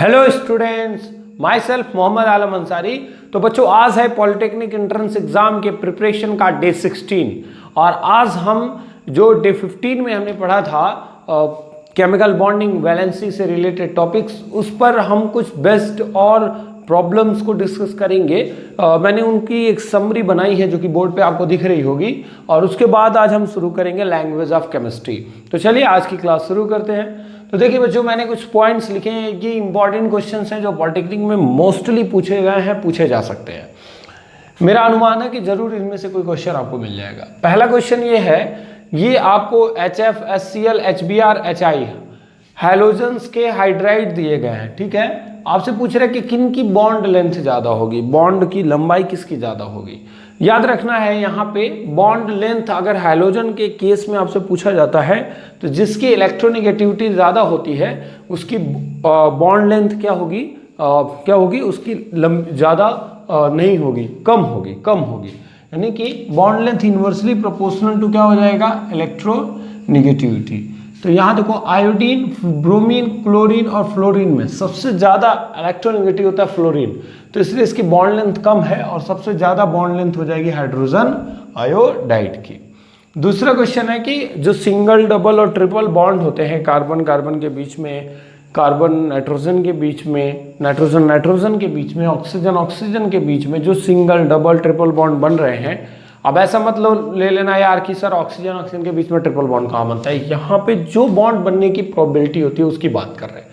Hello students, my self Mohammad Alam Ansari. तो बच्चों, आज है पॉलिटेक्निक एंट्रेंस एग्जाम के प्रिपरेशन का डे 16 और आज हम जो डे 15 में हमने पढ़ा था केमिकल बॉन्डिंग वैलेंसी से रिलेटेड टॉपिक्स, उस पर हम कुछ बेस्ट और प्रॉब्लम्स को डिस्कस करेंगे। मैंने उनकी एक समरी बनाई है जो कि बोर्ड पे आपको दिख रही होगी और उसके बाद आज हम शुरू करेंगे लैंग्वेज ऑफ केमिस्ट्री। तो चलिए आज की क्लास शुरू करते हैं। तो देखिए बच्चों, मैंने कुछ पॉइंट्स लिखे हैं कि इंपॉर्टेंट क्वेश्चंस हैं जो पॉलिटेक्निक में मोस्टली पूछे गए हैं, पूछे जा सकते हैं। मेरा अनुमान है कि जरूर इनमें से कोई क्वेश्चन आपको मिल जाएगा। पहला क्वेश्चन ये है, ये आपको HF, HCl, HBr, HI halogens के हाइड्राइड दिए गए हैं, ठीक है। आपसे पूछ रहे हैं कि किन की बॉन्ड लेंथ ज़्यादा होगी, बॉन्ड की लंबाई किसकी ज़्यादा होगी। याद रखना है यहाँ पे बॉन्ड लेंथ अगर हैलोजन के केस में आपसे पूछा जाता है तो जिसकी इलेक्ट्रोनेगेटिविटी ज़्यादा होती है उसकी बॉन्ड लेंथ क्या होगी, उसकी ज़्यादा नहीं होगी, कम होगी। यानी कि bond length inversely proportional to क्या हो जाएगा, इलेक्ट्रोनेगेटिविटी। तो यहाँ देखो, आयोडीन, ब्रोमीन, क्लोरीन और फ्लोरीन में सबसे ज़्यादा इलेक्ट्रोनेगेटिव होता है फ्लोरीन, तो इसलिए इसकी बॉन्ड लेंथ कम है और सबसे ज़्यादा बॉन्ड लेंथ हो जाएगी हाइड्रोजन आयोडाइड की। दूसरा क्वेश्चन है कि जो सिंगल, डबल और ट्रिपल बॉन्ड होते हैं कार्बन कार्बन के बीच में, कार्बन नाइट्रोजन के बीच में, नाइट्रोजन नाइट्रोजन के बीच में, ऑक्सीजन ऑक्सीजन के बीच में जो सिंगल, डबल, ट्रिपल बॉन्ड बन रहे हैं। अब ऐसा मतलब ले लेना यार कि सर ऑक्सीजन ऑक्सीजन के बीच में ट्रिपल बॉन्ड कहाँ बनता है, यहाँ पे जो बॉन्ड बनने की प्रोबेबिलिटी होती है उसकी बात कर रहे हैं।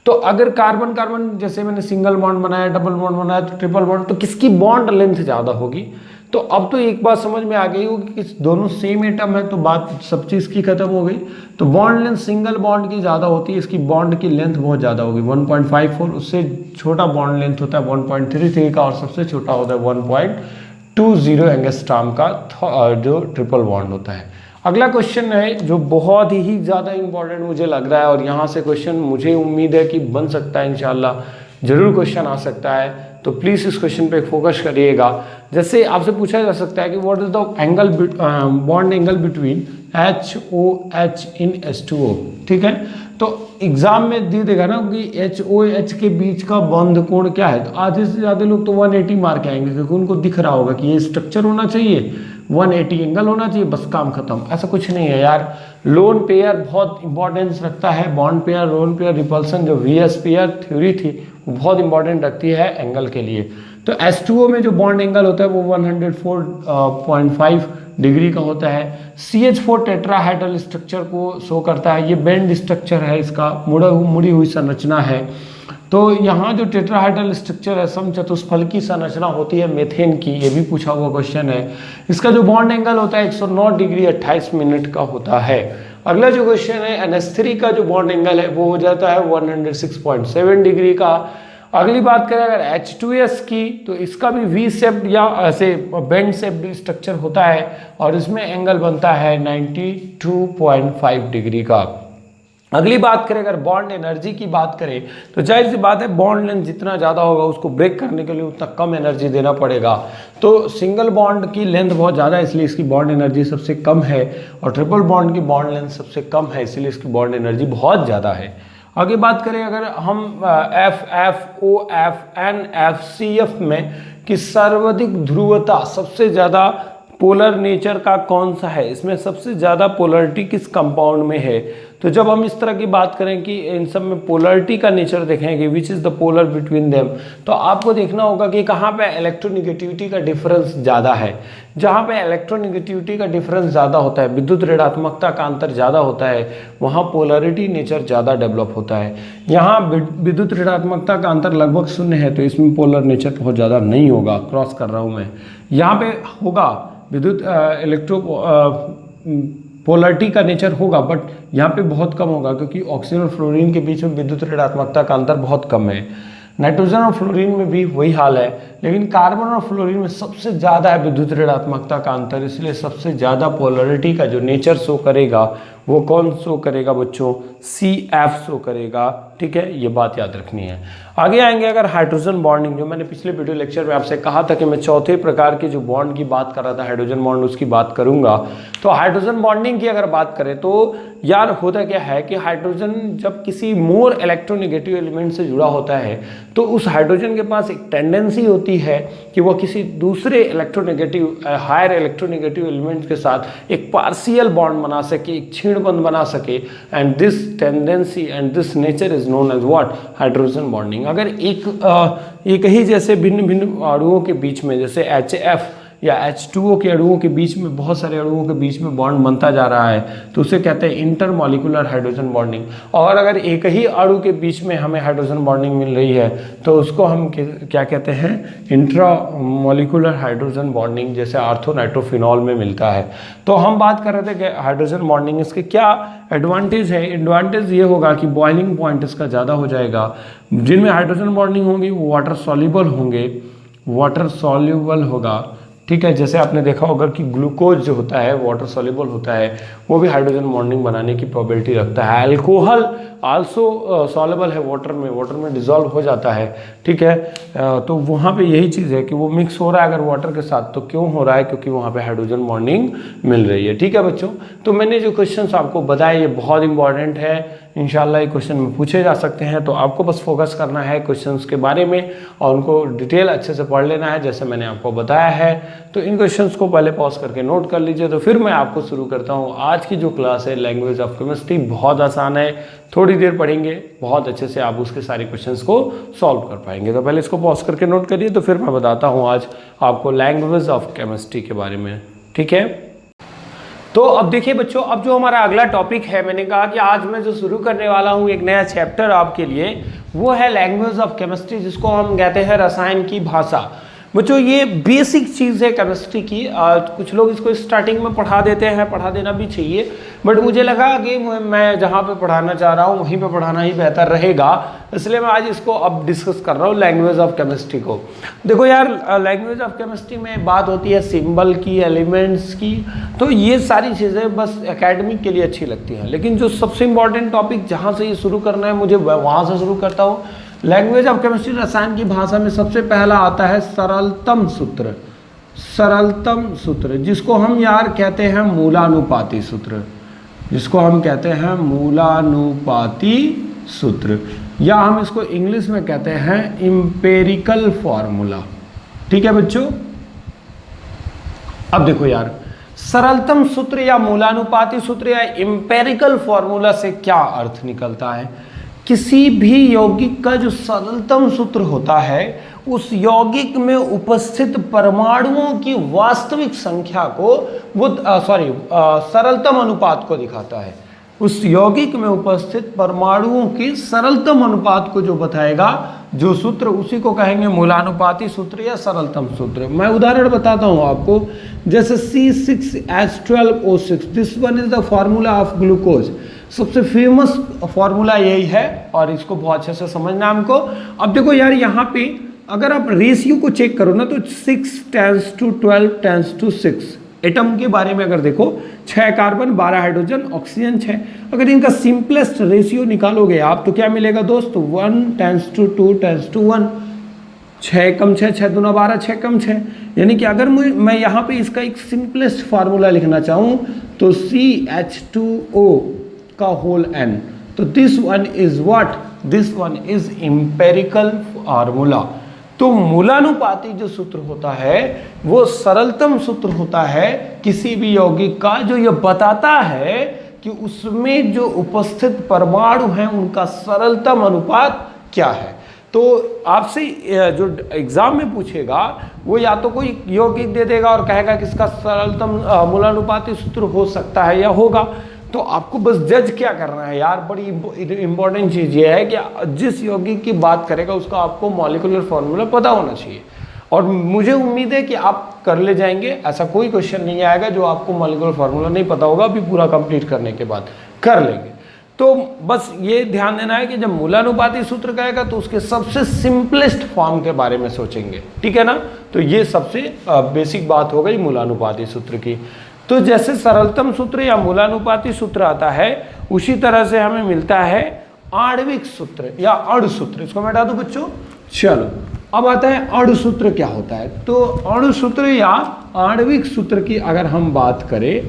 तो अगर कार्बन कार्बन जैसे मैंने सिंगल बॉन्ड बनाया, डबल बॉन्ड बनाया, तो ट्रिपल बॉन्ड, तो किसकी बॉन्ड लेंथ ज़्यादा होगी। तो अब तो एक बात समझ में आ गई होगी कि दोनों सेम एटम है, तो बात सब चीज़ की खत्म हो गई। तो बॉन्ड लेंथ सिंगल बॉन्ड की ज़्यादा होती है, इसकी बॉन्ड की लेंथ बहुत ज़्यादा होगी 1.54। उससे छोटा बॉन्ड लेंथ होता है 1.33 का और सबसे छोटा होता है 1.20 एंगस्ट्रॉम का जो ट्रिपल बॉन्ड होता है। अगला क्वेश्चन है जो बहुत ही ज़्यादा इंपॉर्टेंट मुझे लग रहा है और यहाँ से क्वेश्चन मुझे उम्मीद है कि बन सकता है, इंशाल्लाह जरूर क्वेश्चन आ सकता है, तो प्लीज़ इस क्वेश्चन पे फोकस करिएगा। जैसे आपसे पूछा जा सकता है कि what is the angle bond angle between HOH in H2O, ठीक है। तो एग्जाम में दे देगा ना कि HOH के बीच का बंध कोण क्या है, तो आधे से ज़्यादा लोग तो 180 मार के आएंगे क्योंकि उनको दिख रहा होगा कि ये स्ट्रक्चर होना चाहिए, 180 एंगल होना चाहिए, बस काम खत्म। ऐसा कुछ नहीं है यार। लोन पेयर बहुत इंपॉर्टेंस रखता है, bond pair, lone pair, repulsion, जो VS पेयर थ्योरी थी वो बहुत इंपॉर्टेंट रखती है एंगल के लिए। तो H2O में जो बॉन्ड एंगल होता है वो 104.5 डिग्री का होता है। CH4 टेट्राहाइड्रल स्ट्रक्चर को शो करता है, ये बेंड स्ट्रक्चर है, इसका मुड़ी हुई संरचना है। तो यहाँ जो टेट्राहाइड्रल स्ट्रक्चर है, समचतुष्फलकी संरचना होती है मेथेन की, ये भी पूछा हुआ क्वेश्चन है। इसका जो बॉन्ड एंगल होता है 109 डिग्री 28 मिनट का होता है। अगला जो क्वेश्चन है, NH3 का जो बॉन्ड एंगल है वो हो जाता है 106.7 डिग्री का। अगली बात करें अगर H2S की, तो इसका भी V शेप्ड या ऐसे बेंड शेप्ड स्ट्रक्चर होता है और इसमें एंगल बनता है 92.5 डिग्री का। अगली बात करें अगर बॉन्ड एनर्जी की बात करें, तो जाहिर सी बात है बॉन्ड लेंथ जितना ज़्यादा होगा उसको ब्रेक करने के लिए उतना कम एनर्जी देना पड़ेगा। तो सिंगल बॉन्ड की लेंथ बहुत ज़्यादा है इसलिए इसकी बॉन्ड एनर्जी सबसे कम है और ट्रिपल बॉन्ड की बॉन्ड लेंथ सबसे कम है इसलिए इसकी बॉन्ड एनर्जी बहुत ज़्यादा है। आगे बात करें अगर हम FF, OF, NF, CF में कि सर्वाधिक ध्रुवता, सबसे ज़्यादा पोलर नेचर का कौन सा है, इसमें सबसे ज़्यादा पोलरिटी किस कंपाउंड में है। तो जब हम इस तरह की बात करें कि इन सब में पोलरिटी का नेचर देखेंगे which is the polar between them, तो आपको देखना होगा कि कहाँ पे इलेक्ट्रोनिगेटिविटी का डिफरेंस ज़्यादा है। जहाँ पे इलेक्ट्रोनिगेटिविटी का डिफरेंस ज़्यादा होता है, विद्युत ऋणात्मकता का अंतर ज़्यादा होता है, वहाँ पोलरिटी नेचर ज़्यादा डेवलप होता है। यहाँ विद्युत ऋणात्मकता का अंतर लगभग 0 है तो इसमें पोलर नेचर बहुत ज़्यादा नहीं होगा, क्रॉस कर रहा हूँ मैं। यहाँ पे होगा विद्युत पोलरिटी का नेचर होगा बट यहाँ पे बहुत कम होगा क्योंकि ऑक्सीजन और फ्लोरीन के बीच में विद्युत ऋणात्मकता का अंतर बहुत कम है। नाइट्रोजन और फ्लोरीन में भी वही हाल है, लेकिन कार्बन और फ्लोरीन में सबसे ज़्यादा है विद्युत ऋणात्मकता का अंतर, इसलिए सबसे ज़्यादा पोलरिटी का जो नेचर शो करेगा वो कौन शो करेगा बच्चों, CF शो करेगा। ठीक है, ये बात याद रखनी है। आगे आएंगे अगर हाइड्रोजन बॉन्डिंग, जो मैंने पिछले वीडियो लेक्चर में आपसे कहा था कि मैं चौथे प्रकार के जो बॉन्ड की बात कर रहा था हाइड्रोजन बॉन्ड, उसकी बात करूंगा। तो हाइड्रोजन बॉन्डिंग की अगर बात करें तो यार होता क्या है कि हाइड्रोजन जब किसी मोर इलेक्ट्रोनेगेटिव एलिमेंट से जुड़ा होता है तो उस हाइड्रोजन के पास एक टेंडेंसी होती है कि वह किसी दूसरे इलेक्ट्रोनेगेटिव हायर इलेक्ट्रोनेगेटिव एलिमेंट के साथ एक पार्शियल बॉन्ड बना सके, एक क्षीणबंध बना सके। And this tendency and this nature is known as what, hydrogen bonding. अगर एक ही जैसे भिन्न भिन्न अणुओं के बीच में, जैसे HF या H2O के अणुओं के बीच में, बहुत सारे अणुओं के बीच में बॉन्ड बनता जा रहा है तो उसे कहते हैं इंटरमॉलिक्यूलर हाइड्रोजन बॉन्डिंग। और अगर एक ही अणु के बीच में हमें हाइड्रोजन बॉन्डिंग मिल रही है तो उसको हम क्या कहते हैं, इंट्रामॉलिक्यूलर हाइड्रोजन बॉन्डिंग, जैसे आर्थोनाइट्रोफिनॉल में मिलता है। तो हम बात कर रहे थे कि हाइड्रोजन बॉन्डिंग, इसके क्या एडवांटेज है। एडवांटेज ये होगा कि बॉइलिंग पॉइंट इसका ज़्यादा हो जाएगा। जिनमें हाइड्रोजन बॉन्डिंग होगी वो वाटर सॉल्युबल होंगे, वाटर सॉल्युबल होगा। ठीक है, जैसे आपने देखा होगा कि ग्लूकोज जो होता है वाटर सॉल्युबल होता है, वो भी हाइड्रोजन बॉन्डिंग बनाने की प्रोबेबिलिटी रखता है। अल्कोहल आल्सो सॉल्युबल है वाटर में डिजॉल्व हो जाता है। ठीक है, तो वहाँ पे यही चीज़ है कि वो मिक्स हो रहा है अगर वाटर के साथ, तो क्यों हो रहा है, क्योंकि वहाँ पे हाइड्रोजन बॉन्डिंग मिल रही है। ठीक है बच्चों, तो मैंने जो क्वेश्चंस आपको बताए ये बहुत इंपॉर्टेंट है, इंशाल्लाह ये क्वेश्चन में पूछे जा सकते हैं। तो आपको बस फोकस करना है क्वेश्चंस के बारे में और उनको डिटेल अच्छे से पढ़ लेना है जैसे मैंने आपको बताया है। तो इन क्वेश्चंस को पहले पॉज करके नोट कर लीजिए, तो फिर मैं आपको शुरू करता हूँ आज की जो क्लास है लैंग्वेज ऑफ केमिस्ट्री। बहुत आसान है, थोड़ी देर पढ़ेंगे, बहुत अच्छे से आप उसके सारे क्वेश्चंस को सॉल्व कर पाएंगे। तो पहले इसको पॉज करके नोट करिए, तो फिर मैं बताता हूँ आज आपको लैंग्वेज ऑफ केमिस्ट्री के बारे में। ठीक है, तो अब देखिए बच्चों, अब जो हमारा अगला टॉपिक है, मैंने कहा कि आज मैं जो शुरू करने वाला हूँ एक नया चैप्टर आपके लिए, वो है लैंग्वेज ऑफ केमिस्ट्री, जिसको हम कहते हैं रसायन की भाषा। बच्चों ये बेसिक चीज़ है केमिस्ट्री की। कुछ लोग इसको स्टार्टिंग में पढ़ा देते हैं, पढ़ा देना भी चाहिए, बट मुझे लगा कि मैं जहाँ पे पढ़ाना चाह रहा हूँ वहीं पे पढ़ाना ही बेहतर रहेगा, इसलिए मैं आज इसको अब डिस्कस कर रहा हूँ लैंग्वेज ऑफ केमिस्ट्री को। देखो यार, लैंग्वेज ऑफ केमिस्ट्री में बात होती है सिंबल की, एलिमेंट्स की, तो ये सारी चीज़ें बस एकेडमिक के लिए अच्छी लगती हैं, लेकिन जो सबसे इंपॉर्टेंट टॉपिक जहाँ से ये शुरू करना है मुझे वहाँ से शुरू करता हूँ। लैंग्वेज ऑफ केमिस्ट्री रसायन की भाषा में सबसे पहला आता है सरलतम सूत्र। सरलतम सूत्र जिसको हम यार कहते हैं मूलानुपाती सूत्र, जिसको हम कहते हैं मूलानुपाती सूत्र, या हम इसको इंग्लिश में कहते हैं इंपेरिकल फॉर्मूला। ठीक है बच्चों, अब देखो यार, सरलतम सूत्र या मूलानुपाती सूत्र या इंपेरिकल फॉर्मूला से क्या अर्थ निकलता है। किसी भी यौगिक का जो सरलतम सूत्र होता है उस यौगिक में उपस्थित परमाणुओं की वास्तविक संख्या को वो सरलतम अनुपात को दिखाता है। उस यौगिक में उपस्थित परमाणुओं की सरलतम अनुपात को जो बताएगा जो सूत्र, उसी को कहेंगे मूलानुपाती सूत्र या सरलतम सूत्र। मैं उदाहरण बताता हूं आपको, जैसे C6H12O6, this one is the formula of glucose. सबसे फेमस फॉर्मूला यही है और इसको बहुत अच्छे से समझना हमको। अब देखो यार, यहाँ पे अगर आप रेशियो को चेक करो ना तो 6:12:6 एटम के बारे में अगर देखो, 6 कार्बन 12 हाइड्रोजन ऑक्सीजन 6, अगर इनका सिंपलेस्ट रेशियो निकालोगे आप तो क्या मिलेगा दोस्त, 1:2:1, 6 कम 6, 6 दूना 12, 6 कम 6। यानी कि अगर मैं यहाँ पे इसका एक सिंपलेस्ट फार्मूला लिखना चाहूँ तो CH2O का होल n, तो this one is what, this one is empirical formula. तो मूलानुपाती जो सूत्र होता है वो सरलतम सूत्र होता है किसी भी यौगिक का, जो ये बताता है कि उसमें जो उपस्थित परमाणु हैं उनका सरलतम अनुपात क्या है। तो आपसे जो एग्जाम में पूछेगा वो या तो कोई यौगिक दे देगा और कहेगा कि इसका सरलतम मूलानुपाती सूत्र हो सकता है या होगा, तो आपको बस जज क्या करना है यार, बड़ी इंपॉर्टेंट चीज़ ये है कि जिस यौगिक की बात करेगा उसका आपको मॉलिक्यूलर फॉर्मूला पता होना चाहिए। और मुझे उम्मीद है कि आप कर ले जाएंगे, ऐसा कोई क्वेश्चन नहीं आएगा जो आपको मॉलिक्यूलर फॉर्मूला नहीं पता होगा, अभी पूरा कंप्लीट करने के बाद कर लेंगे। तो बस ये ध्यान देना है कि जब मूलानुपाती सूत्र कहेगा तो उसके सबसे सिंपलेस्ट फॉर्म के बारे में सोचेंगे, ठीक है ना। तो ये सबसे बेसिक बात हो गई मूलानुपाती सूत्र की। तो जैसे सरलतम सूत्र या मूलानुपाती सूत्र आता है, उसी तरह से हमें मिलता है आणविक सूत्र या अणु सूत्र। इसको मैं हटा दूं बच्चों। चलो अब आता है अणु सूत्र क्या होता है। तो अणु सूत्र या आणविक सूत्र की अगर हम बात करें,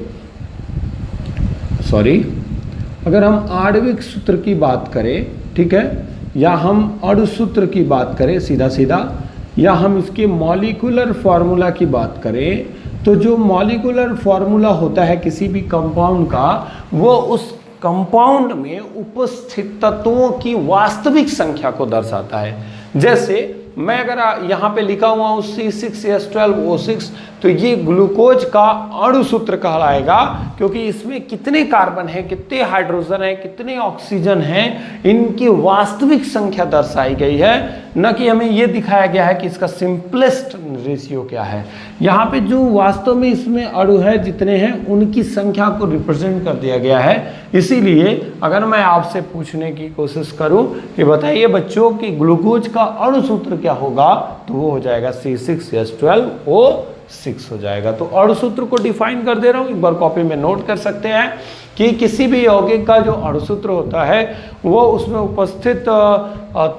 अगर हम आणविक सूत्र की बात करें, ठीक है, या हम अणु सूत्र की बात करें सीधा सीधा, या हम इसके मॉलिक्यूलर फॉर्मूला की बात करें, तो जो मॉलिक्यूलर फॉर्मूला होता है किसी भी कंपाउंड का, वो उस कंपाउंड में उपस्थित तत्वों की वास्तविक संख्या को दर्शाता है। जैसे मैं अगर यहाँ पे लिखा हुआ हूँ C6H12O6, तो ये ग्लूकोज का अणु सूत्र कहलाएगा, क्योंकि इसमें कितने कार्बन हैं, कितने हाइड्रोजन हैं, कितने ऑक्सीजन हैं, इनकी वास्तविक संख्या दर्शाई गई है, न कि हमें ये दिखाया गया है कि इसका सिंपलेस्ट रेशियो क्या है। यहाँ पे जो वास्तव में इसमें अणु है जितने हैं, उनकी संख्या को रिप्रेजेंट कर दिया गया है। इसीलिए अगर मैं आपसे पूछने की कोशिश करूं कि बताइए बच्चों कि ग्लूकोज का अणु सूत्र क्या होगा, तो वो हो जाएगा C6H12O6 हो जाएगा। तो अणु सूत्र को डिफाइन कर दे रहा हूं, एक बार कॉपी में नोट कर सकते हैं कि किसी भी यौगिक का जो अणु सूत्र होता है वो उसमें उपस्थित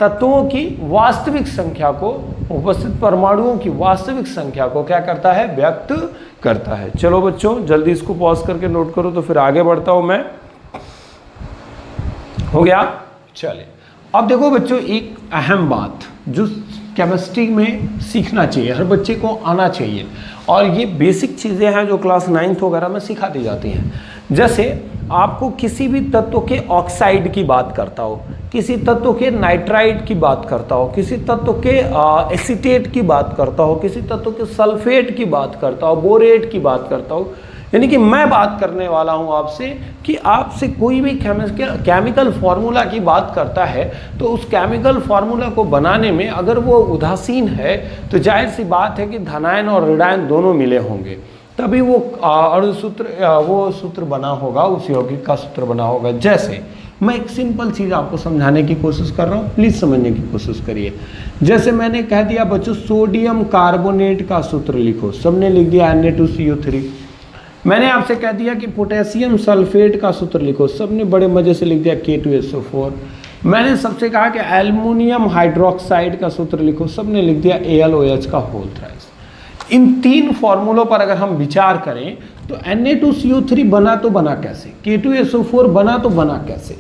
तत्वों की वास्तविक संख्या को, उपस्थित परमाणुओं की वास्तविक संख्या को क्या करता है, व्यक्त करता है। चलो बच्चों जल्दी इसको पॉज करके नोट करो, तो फिर आगे बढ़ता हूं मैं। हो गया? चलिए अब देखो बच्चों, एक अहम बात जो केमिस्ट्री में सीखना चाहिए, हर बच्चे को आना चाहिए, और ये बेसिक चीज़ें हैं जो क्लास 9th वगैरह में सिखाती जाती हैं। जैसे आपको किसी भी तत्व के ऑक्साइड की बात करता हो, किसी तत्व के नाइट्राइड की बात करता हो, किसी तत्व के एसीटेट की बात करता हो, किसी तत्व के सल्फेट की बात करता हो, बोरेट की बात करता हो, यानी कि मैं बात करने वाला हूं आपसे कि आपसे कोई भी केमिकल फार्मूला की बात करता है, तो उस केमिकल फार्मूला को बनाने में अगर वो उदासीन है, तो जाहिर सी बात है कि धनायन और ऋणायन दोनों मिले होंगे, तभी वो अणु सूत्र, वो सूत्र बना होगा, उस यौगिक का सूत्र बना होगा। जैसे मैं एक सिंपल चीज़ आपको समझाने की कोशिश कर रहा हूँ, प्लीज़ समझने की कोशिश करिए। जैसे मैंने कह दिया बच्चों सोडियम कार्बोनेट का सूत्र लिखो, सबने लिख दिया Na2CO3। मैंने आपसे कह दिया कि पोटेशियम सल्फेट का सूत्र लिखो, सबने बड़े मज़े से लिख दिया K2SO4। मैंने सबसे कहा कि एल्युमिनियम हाइड्रोक्साइड का सूत्र लिखो, सबने लिख दिया AlOH का होल थ्राइस। इन तीन फॉर्मूलों पर अगर हम विचार करें तो Na2CO3 बना तो बना कैसे, K2SO4 बना तो बना कैसे,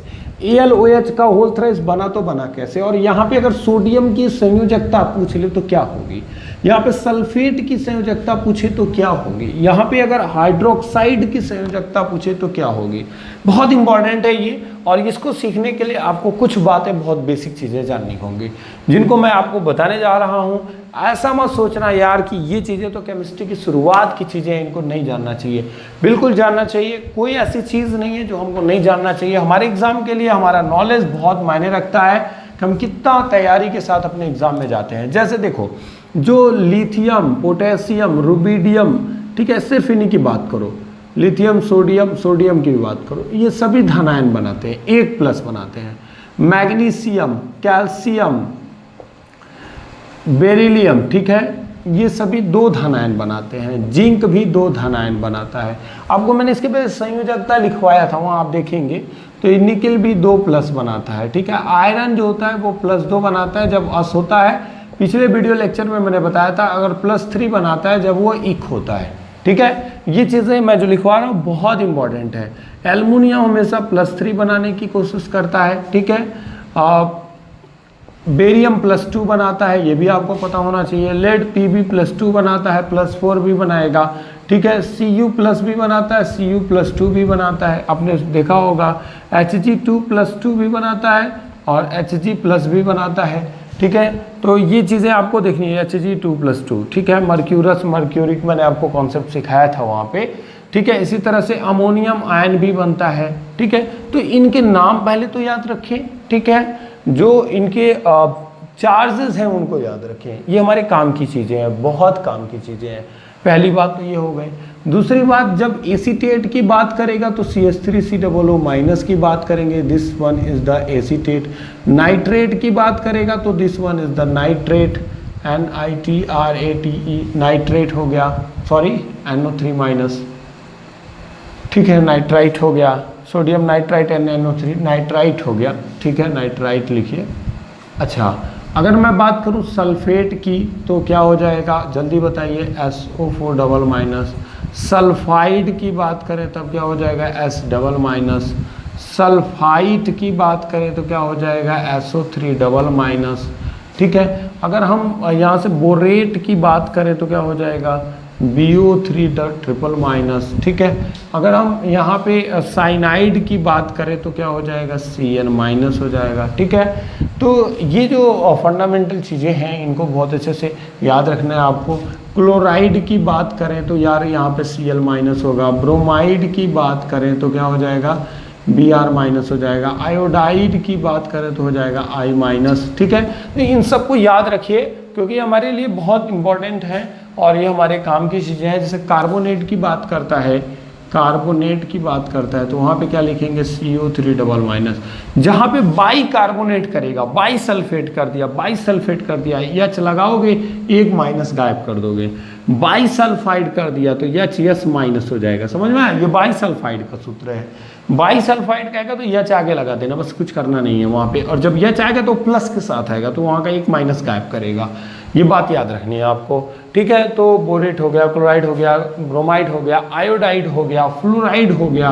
AlOH का होल थ्राइस बना तो बना कैसे, और यहाँ पे अगर सोडियम की संयोजकता पूछ ले तो क्या होगी, यहाँ पे सल्फेट की संयोजकता पूछे तो क्या होगी, यहाँ पे अगर हाइड्रोक्साइड की संयोजकता पूछे तो क्या होगी। बहुत इंपॉर्टेंट है ये, और इसको सीखने के लिए आपको कुछ बातें, बहुत बेसिक चीज़ें जाननी होंगी, जिनको मैं आपको बताने जा रहा हूँ। ऐसा मत सोचना यार कि ये चीज़ें तो केमिस्ट्री की शुरुआत की चीज़ें हैं, इनको नहीं जानना चाहिए, बिल्कुल जानना चाहिए। कोई ऐसी चीज़ नहीं है जो हमको नहीं जानना चाहिए। हमारे एग्ज़ाम के लिए हमारा नॉलेज बहुत मायने रखता है कि हम कितना तैयारी के साथ अपने एग्ज़ाम में जाते हैं। जैसे देखो, जो लिथियम, पोटेशियम, रुबिडियम, ठीक है, सिर्फ इन्हीं की बात करो, लिथियम, सोडियम की भी बात करो, ये सभी धनायन बनाते हैं, 1+ बनाते हैं। मैग्नीशियम, कैल्शियम, बेरिलियम, ठीक है, ये सभी 2 धनायन बनाते हैं। जिंक भी 2 धनायन बनाता है। आपको मैंने इसके पहले संयोजकता लिखवाया था, वहाँ आप देखेंगे तो ये निकल भी 2+ बनाता है, ठीक है। आयरन जो होता है वो +2 बनाता है जब अस होता है। पिछले वीडियो लेक्चर में मैंने बताया था अगर +3 बनाता है जब वो इक होता है, ठीक है। ये चीज़ें मैं जो लिखवा रहा हूँ बहुत इंपॉर्टेंट है। एल्युमिनियम हमेशा +3 बनाने की कोशिश करता है, ठीक है। बेरियम +2 बनाता है, ये भी आपको पता होना चाहिए। लेड Pb +2 बनाता है, +4 भी बनाएगा, ठीक है। Cu+ भी बनाता है, Cu+2 भी बनाता है, आपने देखा होगा। Hg2+2 भी बनाता है और Hg+ भी बनाता है, ठीक है। तो ये चीज़ें आपको देखनी है, Hg2+2, ठीक है। मर्क्यूरिक मैंने आपको कॉन्सेप्ट सिखाया था वहाँ पे, ठीक है। इसी तरह से अमोनियम आयन भी बनता है, ठीक है। तो इनके नाम पहले तो याद रखें, ठीक है। जो इनके चार्जेस हैं उनको याद रखें, ये हमारे काम की चीज़ें हैं, बहुत काम की चीज़ें हैं। पहली बात तो ये हो गई। दूसरी बात, जब एसीटेट की बात करेगा तो CH3COO- की बात करेंगे, this one is the acetate. Nitrate की बात करेगा तो this one is the nitrate, NITRATE, nitrate हो गया, सॉरी NO3-, ठीक है, नाइट्राइट हो गया, सोडियम नाइट्राइट NaNO3 नाइट्राइट हो गया, ठीक है, नाइट्राइट लिखिए। अच्छा, अगर मैं बात करूं सल्फेट की तो क्या हो जाएगा, जल्दी बताइए, SO4 सल्फाइड की बात करें तब क्या हो जाएगा, S सल्फाइट की बात करें तो क्या हो जाएगा, SO3 ठीक है। अगर हम यहाँ से बोरेट की बात करें तो क्या हो जाएगा, BO3 ठीक है। अगर हम यहाँ पे साइनाइड की बात करें तो क्या हो जाएगा, CN- हो जाएगा, ठीक है। तो ये जो फंडामेंटल चीज़ें हैं इनको बहुत अच्छे से याद रखना है आपको। क्लोराइड की बात करें तो यार यहाँ पे Cl- होगा, ब्रोमाइड की बात करें तो क्या हो जाएगा, Br- हो जाएगा, आयोडाइड की बात करें तो हो जाएगा I-, ठीक है। तो इन सबको याद रखिए क्योंकि हमारे लिए बहुत इंपॉर्टेंट है और ये हमारे काम की चीज़ें हैं। जैसे कार्बोनेट की बात करता है, कार्बोनेट की बात करता है तो वहाँ पे क्या लिखेंगे, CO3 जहाँ पे बाई कार्बोनेट करेगा, बाई सल्फेट कर दिया, बाई सल्फेट कर दिया, H लगाओगे एक माइनस गायब कर दोगे, बाई सल्फाइड कर दिया तो H- हो जाएगा, समझ में आया, ये बाई सल्फाइड का सूत्र है। बाई सल्फाइड कहेगा तो H आगे लगा देना, बस कुछ करना नहीं है वहाँ पे, और जब H आएगा तो प्लस के साथ आएगा तो वहाँ का एक माइनस गायब करेगा, ये बात याद रखनी है आपको, ठीक है। तो बोरेट हो गया, क्लोराइड हो गया, ब्रोमाइड हो गया, आयोडाइड हो गया, फ्लोराइड हो गया।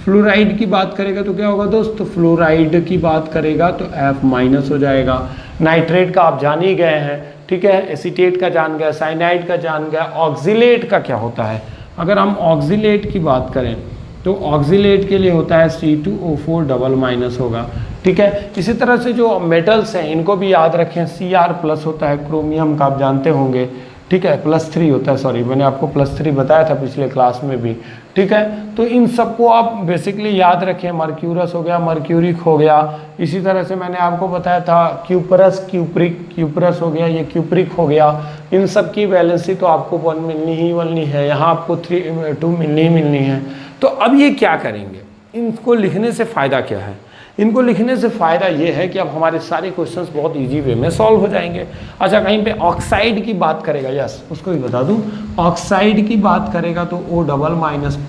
फ्लोराइड की बात करेगा तो क्या होगा दोस्त, फ्लोराइड की बात करेगा तो F- हो जाएगा। नाइट्रेट का आप जान ही गए हैं, ठीक है, एसीटेट का जान गए, साइनाइड का जान गया। ऑक्जिलेट का क्या होता है, अगर हम ऑक्जिलेट की बात करें तो ऑक्जिलेट के लिए होता है C2O4 होगा, ठीक है। इसी तरह से जो मेटल्स हैं इनको भी याद रखें, Cr+ होता है, क्रोमियम का आप जानते होंगे, ठीक है, +3 होता है, सॉरी मैंने आपको +3 बताया था पिछले क्लास में भी, ठीक है। तो इन सबको आप बेसिकली याद रखें, मर्क्यूरस हो गया, मर्क्यूरिक हो गया। इसी तरह से मैंने आपको बताया था क्यूपरस, क्यूपरस हो गया, ये क्यूप्रिक हो गया। इन सब की वैलेंसी तो आपको 1 मिलनी ही मिलनी है, यहाँ आपको 2 मिलनी ही मिलनी है। तो अब ये क्या करेंगे, इनको लिखने से फ़ायदा क्या है, इनको लिखने से फ़ायदा ये है कि अब हमारे सारे क्वेश्चंस बहुत इजी वे में सॉल्व हो जाएंगे। अच्छा, कहीं पे ऑक्साइड की बात करेगा, यस उसको भी बता दूं, ऑक्साइड की बात करेगा तो O-,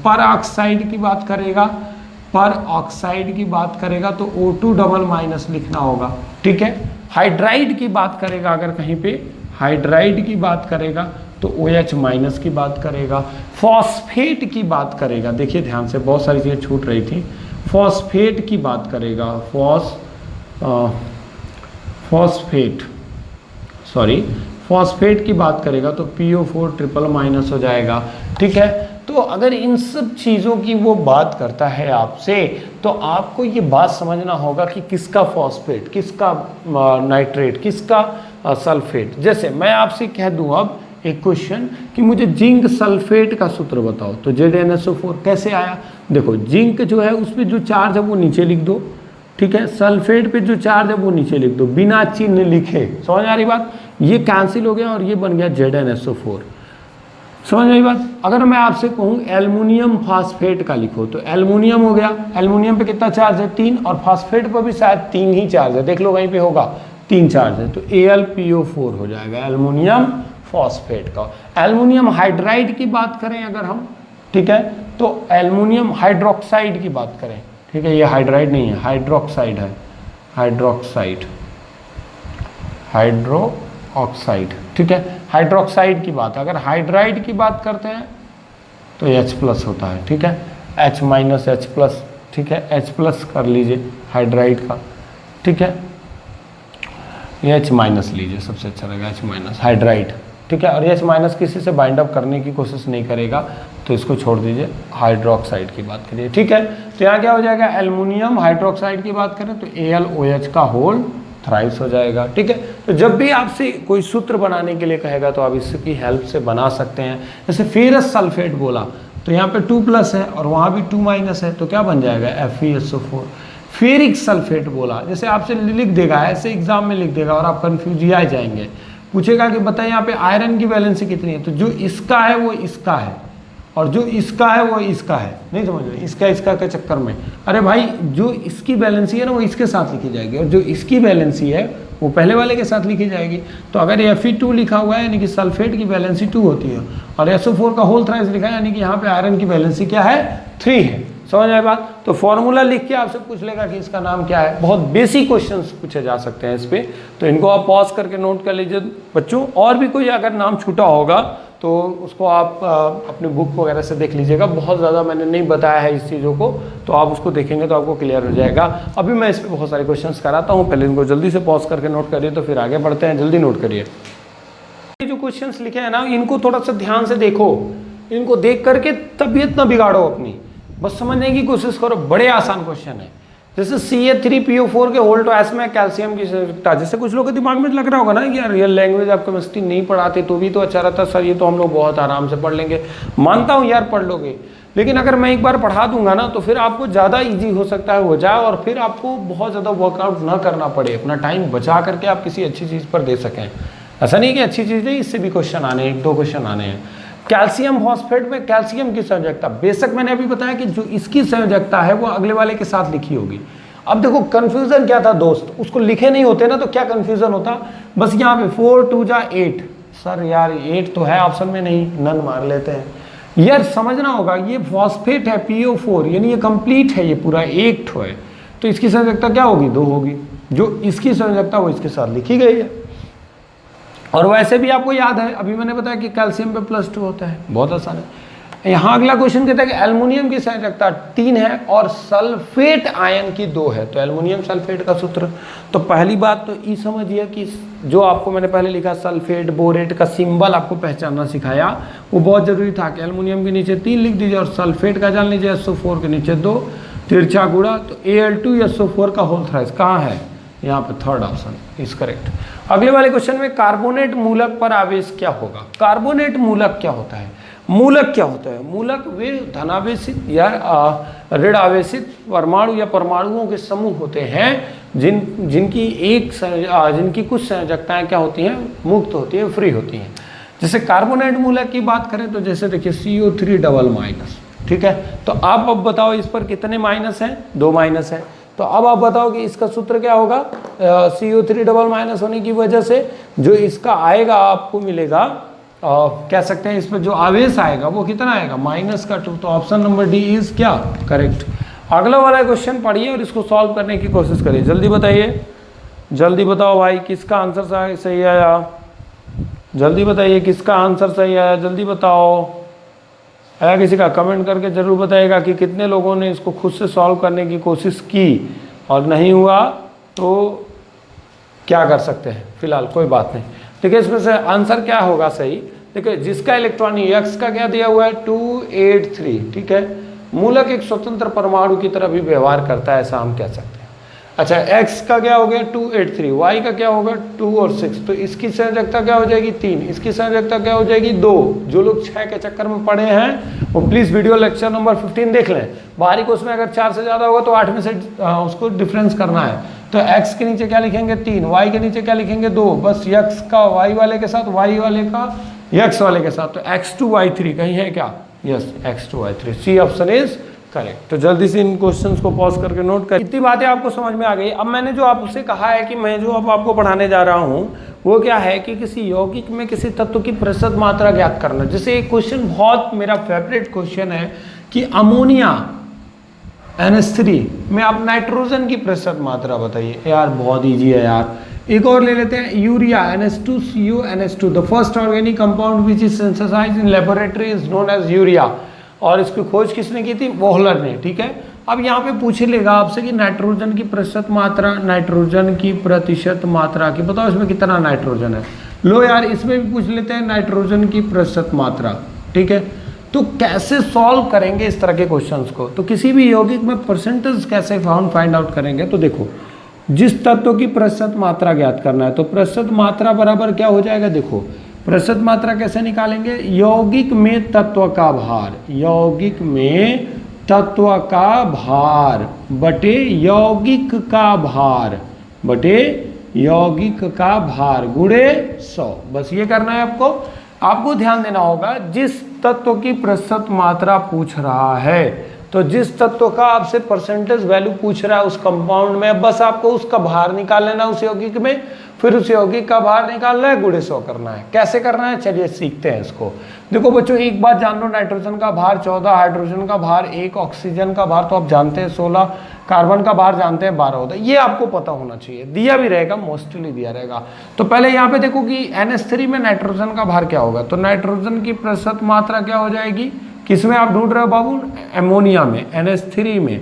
पर ऑक्साइड की बात करेगा, पर ऑक्साइड की बात करेगा तो O2 लिखना होगा, ठीक है। हाइड्राइड की बात करेगा, अगर कहीं पे हाइड्राइड की बात करेगा तो OH- की बात करेगा। फॉस्फेट की बात करेगा, देखिए ध्यान से, बहुत सारी चीज़ें छूट रही थी। फॉस्फेट की बात करेगा, फॉस्फेट की बात करेगा तो PO4 हो जाएगा, ठीक है। तो अगर इन सब चीज़ों की वो बात करता है आपसे तो आपको ये बात समझना होगा कि किसका फॉस्फेट, किसका नाइट्रेट, किसका सल्फेट। जैसे मैं आपसे कह दूं अब एक क्वेश्चन कि मुझे जिंक सल्फेट का सूत्र बताओ, तो ZnSO4 कैसे आया, देखो जिंक जो है उस पर जो चार्ज है वो नीचे लिख दो, ठीक है, सल्फेट पे जो चार्ज है वो नीचे लिख दो, बिना चिन्ह लिखे, समझ आ रही बात, ये कैंसिल हो गया और ये बन गया ZnSO4, समझ रही बात। अगर मैं आपसे कहूँ एल्युमिनियम फास्फेट का लिखो तो एल्युमिनियम हो गया, एल्युमिनियम पे कितना चार्ज है 3, और फास्फेट पर भी शायद 3 ही चार्ज है, देख लो कहीं पे होगा 3 चार्ज है, तो AlPO4 हो जाएगा एल्युमिनियम फॉस्फेट का। एल्युमिनियम हाइड्राइड की बात करें अगर हम, ठीक है, तो एल्युमिनियम हाइड्रोक्साइड की बात करें, ठीक है, ये हाइड्राइड नहीं है, हाइड्रोक्साइड है, हाइड्रोक्साइड, हाइड्रोक्साइड, ठीक है, हाइड्रोक्साइड की बात, अगर हाइड्राइड की बात करते हैं तो H+ होता है, ठीक है, H- H+, ठीक है, H+ कर लीजिए हाइड्राइड का, ठीक है, ये H- लीजिए, सबसे अच्छा रहेगा H- हाइड्राइड, ठीक है, और H- किसी से बाइंड अप करने की कोशिश नहीं करेगा तो इसको छोड़ दीजिए, हाइड्रोक्साइड की बात करिए, ठीक है। तो यहाँ क्या हो जाएगा, एल्युमिनियम हाइड्रोक्साइड की बात करें तो AlOH का होल थ्राइस हो जाएगा, ठीक है। तो जब भी आपसे कोई सूत्र बनाने के लिए कहेगा तो आप इसकी हेल्प से बना सकते हैं। जैसे फेरस सल्फेट बोला तो यहाँ पे 2+ है और वहाँ भी 2- है, तो क्या बन जाएगा FeSO4। फेरिक सल्फेट बोला, जैसे आपसे लिख देगा, ऐसे एग्जाम में लिख देगा और आप कन्फ्यूज ही आ जाएंगे, पूछेगा कि बताइए यहाँ पे आयरन की वैलेंसी कितनी है, तो जो इसका है वो इसका है और जो इसका है वो इसका है, नहीं समझ रहे, इसका के चक्कर में, अरे भाई जो इसकी वैलेंसी है ना वो इसके साथ लिखी जाएगी और जो इसकी वैलेंसी है वो पहले वाले के साथ लिखी जाएगी। तो अगर Fe2 लिखा हुआ है यानी कि सल्फेट की वैलेंसी 2 होती है और SO4 का होल थ्राइस लिखा है, यानी कि यहाँ पे आयरन की वैलेंसी क्या है, 3 है। समझ आए बात? तो फॉर्मूला लिख के आपसे पूछ लेगा कि इसका नाम क्या है। बहुत बेसिक क्वेश्चंस पूछे जा सकते हैं इस पे, तो इनको आप पॉज करके नोट कर लीजिए बच्चों। और भी कोई अगर नाम छूटा होगा तो उसको आप अपने बुक वगैरह से देख लीजिएगा। बहुत ज़्यादा मैंने नहीं बताया है इस चीज़ों को, तो आप उसको देखेंगे तो आपको क्लियर हो जाएगा। अभी मैं इस पर बहुत सारे क्वेश्चंस कराता हूँ, पहले इनको जल्दी से पॉज करके नोट करिए, तो फिर आगे बढ़ते हैं। जल्दी नोट करिए। जो क्वेश्चंस लिखे हैं ना, इनको थोड़ा सा ध्यान से देखो, इनको देख करके तबीयत ना बिगाड़ो अपनी, बस समझने की कोशिश करो। बड़े आसान क्वेश्चन है। जैसे CA3PO4 के होल्ड एस में कैल्शियम की संयोजकता, जैसे कुछ लोगों के दिमाग में लग रहा होगा ना कि यार रियल लैंग्वेज आप केमिस्ट्री नहीं पढ़ाते तो भी तो अच्छा रहता सर, ये तो हम लोग बहुत आराम से पढ़ लेंगे। मानता हूँ यार पढ़ लोगे, लेकिन अगर मैं एक बार पढ़ा दूंगा ना तो फिर आपको ज़्यादा ईजी हो सकता है हो जाए, और फिर आपको बहुत ज़्यादा वर्कआउट ना करना पड़े, अपना टाइम बचा करके आप किसी अच्छी चीज़ पर दे सकें। ऐसा नहीं कि अच्छी चीज़ नहीं, इससे भी क्वेश्चन आने हैं, 1-2 क्वेश्चन आने हैं। कैल्शियम फॉस्फेट में कैल्शियम की संयोजकता, बेशक मैंने अभी बताया कि जो इसकी संयोजकता है वो अगले वाले के साथ लिखी होगी। अब देखो कंफ्यूजन क्या था दोस्त, उसको लिखे नहीं होते ना तो क्या कंफ्यूजन होता, बस यहाँ पे 4 2 जा 8, सर यार 8 तो है ऑप्शन में नहीं, नन मार लेते हैं। यार समझना होगा ये फॉस्फेट है PO4, यानी ये कंप्लीट है, ये पूरा एक ठो है, तो इसकी संयोजकता क्या होगी, 2 होगी। जो इसकी संयोजकता वो इसके साथ लिखी गई है। और वैसे भी आपको याद है, अभी मैंने बताया कि कैल्शियम पे +2 होता है, बहुत आसान है। यहाँ अगला क्वेश्चन कहता है कि एल्युमिनियम की संयोजकता 3 है और सल्फेट आयन की 2 है, तो एल्युमिनियम सल्फेट का सूत्र। तो पहली बात तो ये समझिए कि जो आपको मैंने पहले लिखा सल्फेट बोरेट का सिंबल आपको पहचानना सिखाया, वो बहुत जरूरी था कि एल्युमिनियम के नीचे 3 लिख दीजिए और सल्फेट का जान लीजिए SO4 के नीचे 2, तिरछा गुणा, तो Al2SO4 का होल थ्राइस कहाँ है, यहाँ पे थर्ड ऑप्शन इज करेक्ट। अगले वाले क्वेश्चन में कार्बोनेट मूलक पर आवेश क्या होगा। कार्बोनेट मूलक क्या होता है, मूलक क्या होता है, मूलक वे धनावेशित या ऋण आवेशित परमाणु या परमाणुओं के समूह होते हैं जिनकी कुछ संयोजकताएं क्या होती हैं, मुक्त होती हैं, फ्री होती हैं। जैसे कार्बोनेट मूलक की बात करें तो जैसे देखिए CO3 ठीक है, तो आप अब बताओ इस पर कितने माइनस हैं, 2 माइनस है। तो अब आप बताओ कि इसका सूत्र क्या होगा, CO3 होने की वजह से जो इसका आएगा आपको मिलेगा, कह सकते हैं इस पर जो आवेश आएगा वो कितना आएगा, -2, तो ऑप्शन नंबर डी इज क्या करेक्ट। अगला वाला क्वेश्चन पढ़िए और इसको सॉल्व करने की कोशिश करिए। जल्दी बताइए, जल्दी बताओ भाई किसका आंसर सही आया, जल्दी बताइए किसका आंसर सही आया, जल्दी बताओ। आया किसी का, कमेंट करके जरूर बताइएगा कि कितने लोगों ने इसको खुद से सॉल्व करने की कोशिश की, और नहीं हुआ तो क्या कर सकते हैं, फिलहाल कोई बात नहीं। देखिए इसमें से आंसर क्या होगा सही, देखिए जिसका इलेक्ट्रॉन x का क्या दिया हुआ है 283, ठीक है, मूलक एक स्वतंत्र परमाणु की तरह भी व्यवहार करता है, ऐसा हम कह सकते हैं। अच्छा x का क्या हो गया 283, y का क्या होगा 2 और 6, तो इसकी संयोजकता क्या हो जाएगी 3, इसकी संयोजकता क्या हो जाएगी 2। जो लोग 6 के चक्कर में पड़े हैं वो प्लीज़ वीडियो लेक्चर नंबर 15 देख लें। बाहरी कोर्स में अगर 4 से ज़्यादा होगा तो 8 में से उसको डिफरेंस करना है। तो x के नीचे क्या लिखेंगे 3, y के नीचे क्या लिखेंगे 2, बस x का y वाले के साथ, y वाले का x वाले के साथ, तो x2y3 कहीं है क्या, yes x2y3, C option is correct. तो जल्दी से इन क्वेश्चंस को पॉज करके नोट कर। इतनी बातें आपको समझ में आ गई। अब मैंने जो आपसे कहा है कि मैं जो अब आपको पढ़ाने जा रहा हूँ वो क्या है कि किसी यौगिक में किसी तत्व की प्रतिशत मात्रा ज्ञात करना। जैसे एक क्वेश्चन बहुत मेरा फेवरेट क्वेश्चन है कि अमोनिया NH3 में आप नाइट्रोजन की प्रतिशत मात्रा बताइए। यार बहुत ईजी है यार। एक और ले लेते हैं, urea NH2CuNH2, the first organic compound which is synthesised in laboratory is known as urea, और इसकी खोज किसने की थी, वोहलर ने, ठीक है। अब यहाँ पे पूछ लेगा आपसे कि नाइट्रोजन की प्रतिशत मात्रा, नाइट्रोजन की प्रतिशत मात्रा की बताओ इसमें कितना नाइट्रोजन है। लो यार इसमें भी पूछ लेते हैं नाइट्रोजन की प्रतिशत मात्रा, ठीक है। तो कैसे सॉल्व करेंगे इस तरह के क्वेश्चंस को, तो किसी भी यौगिक में परसेंटेज कैसे फाइंड आउट करेंगे, तो देखो जिस तत्व की प्रतिशत मात्रा ज्ञात करना है तो प्रतिशत मात्रा बराबर क्या हो जाएगा, देखो प्रतिशत मात्रा कैसे निकालेंगे, यौगिक में तत्व का भार, यौगिक में तत्व का भार बटे यौगिक का भार बटे यौगिक का भार गुणे 100, बस ये करना है आपको। आपको ध्यान देना होगा जिस तत्व की प्रतिशत मात्रा पूछ रहा है तो जिस तत्व का आपसे परसेंटेज वैल्यू पूछ रहा है उस कंपाउंड में, बस आपको उसका भार निकाल लेना उस यौगिक में, फिर उस यौगिक का भार निकालना है, गुणे 100 करना है। कैसे करना है चलिए सीखते हैं इसको। देखो बच्चों एक बात जान लो, नाइट्रोजन का भार 14, हाइड्रोजन का भार 1, ऑक्सीजन का भार तो आप जानते हैं 16, कार्बन का भार जानते हैं 12 होता है। ये आपको पता होना चाहिए, दिया भी रहेगा, मोस्टली दिया रहेगा। तो पहले यहाँ पे देखो कि NH3 में नाइट्रोजन का भार क्या होगा, तो नाइट्रोजन की प्रतिशत मात्रा क्या हो जाएगी, किसमें आप ढूंढ रहे हो बाबू, एमोनिया में, NH3 में,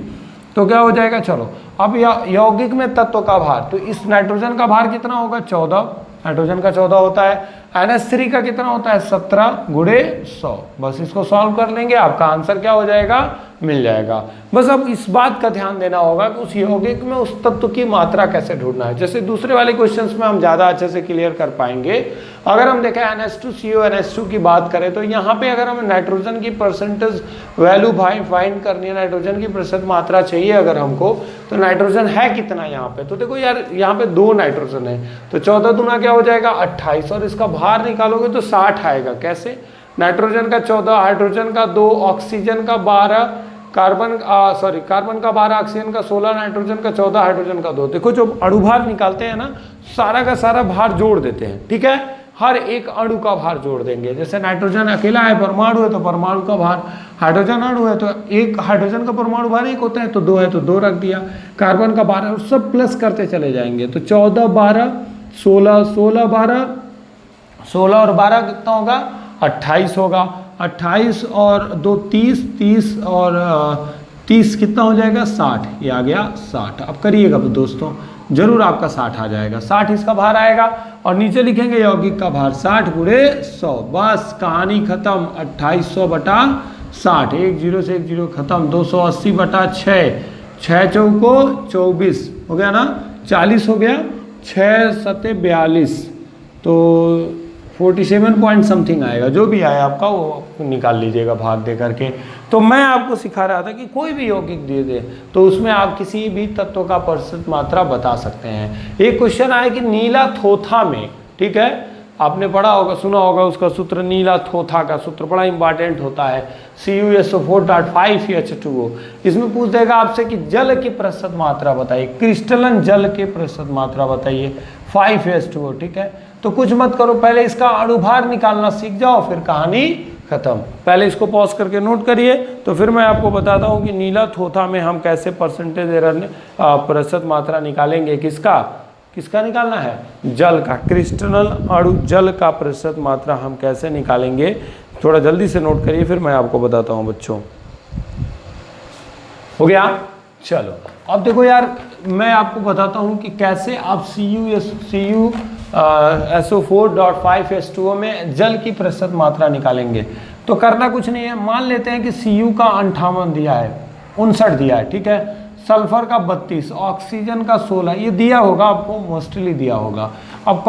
तो क्या हो जाएगा, चलो अब यौगिक में तत्व का भार, तो इस नाइट्रोजन का भार कितना होगा 14, नाइट्रोजन का 14 होता है, NH3 का कितना होता है 17 गुणे 100। बस इसको सॉल्व कर लेंगे, आपका आंसर क्या हो जाएगा, मिल जाएगा। बस अब इस बात का ध्यान देना होगा कि उस यौगिक में उस तत्व की मात्रा कैसे ढूंढना है। जैसे दूसरे वाले क्वेश्चंस में हम ज़्यादा अच्छे से क्लियर कर पाएंगे। अगर हम देखें NH2CO NH2 की बात करें तो यहाँ पे अगर हमें नाइट्रोजन की परसेंटेज वैल्यू फाइंड करनी है, नाइट्रोजन की प्रतिशत मात्रा चाहिए अगर हमको, तो नाइट्रोजन है कितना यहाँ पे, तो देखो यार यहाँ पे 2 नाइट्रोजन है, तो 14 दूना क्या हो जाएगा 28, और इसका भार निकालोगे तो 60 आएगा। कैसे, नाइट्रोजन का 14, हाइड्रोजन का 2, ऑक्सीजन का 12, कार्बन का 12, ऑक्सीजन का 16, नाइट्रोजन का 14, हाइड्रोजन का 2। देखो जो अणुभार निकालते हैं ना, सारा का सारा भार जोड़ देते हैं, ठीक है, हर एक अणु का भार जोड़ देंगे। जैसे नाइट्रोजन अकेला है, परमाणु है, तो परमाणु का भार, हाइड्रोजन अणु है तो एक हाइड्रोजन का परमाणु भार 1 होता है, तो 2 है तो 2 रख दिया, कार्बन का 12, और सब प्लस करते चले जाएंगे। तो 14 12 16 16 12 16 और 12 कितना होगा 28 होगा, 28 और 2 30, 30 और 30 कितना हो जाएगा 60, ये आ गया 60। अब करिएगा दोस्तों, जरूर आपका 60 आ जाएगा, 60 इसका भार आएगा, और नीचे लिखेंगे यौगिक का भार 60 गुणे 100। बस कहानी खत्म, 2800 बटा 60, 1 0 से 1 0 खत्म, 280 बटा 6, 6 चौको 24 हो गया ना, 40 हो गया, 6 सते 42, तो 47 पॉइंट समथिंग आएगा, जो भी आया आपका वो निकाल लीजिएगा भाग दे करके। तो मैं आपको सिखा रहा था कि कोई भी यौगिक दे दे तो उसमें आप किसी भी तत्व का प्रतिशत मात्रा बता सकते हैं। एक क्वेश्चन आया कि नीला थोथा में, ठीक है, आपने पढ़ा होगा, सुना होगा उसका सूत्र, नीला थोथा का सूत्र बड़ा इंपॉर्टेंट होता है, CuSO4.5H2O। इसमें पूछ देगा आपसे कि जल की प्रतिशत मात्रा बताइए, क्रिस्टलन जल के प्रतिशत मात्रा बताइए 5H2O, ठीक है। तो कुछ मत करो, पहले इसका अणुभार निकालना सीख जाओ, फिर कहानी खत्म। पहले इसको पॉज करके नोट करिए, तो फिर मैं आपको बताता हूँ कि नीला थोथा में हम कैसे परसेंटेज एरर प्रतिशत मात्रा निकालेंगे। किसका निकालना है, जल का, क्रिस्टल अणु जल का प्रतिशत मात्रा हम कैसे निकालेंगे, थोड़ा जल्दी से नोट करिए, फिर मैं आपको बताता हूँ बच्चों। हो गया, चलो अब देखो यार, मैं आपको बताता हूँ कि कैसे आप CuSO4.5H2O में जल की प्रतिशत मात्रा निकालेंगे। तो करना कुछ नहीं है, मान लेते हैं कि Cu का 58 दिया है, 59 दिया है, ठीक है, सल्फर का 32, ऑक्सीजन का 16, ये दिया होगा आपको, मोस्टली दिया होगा। अब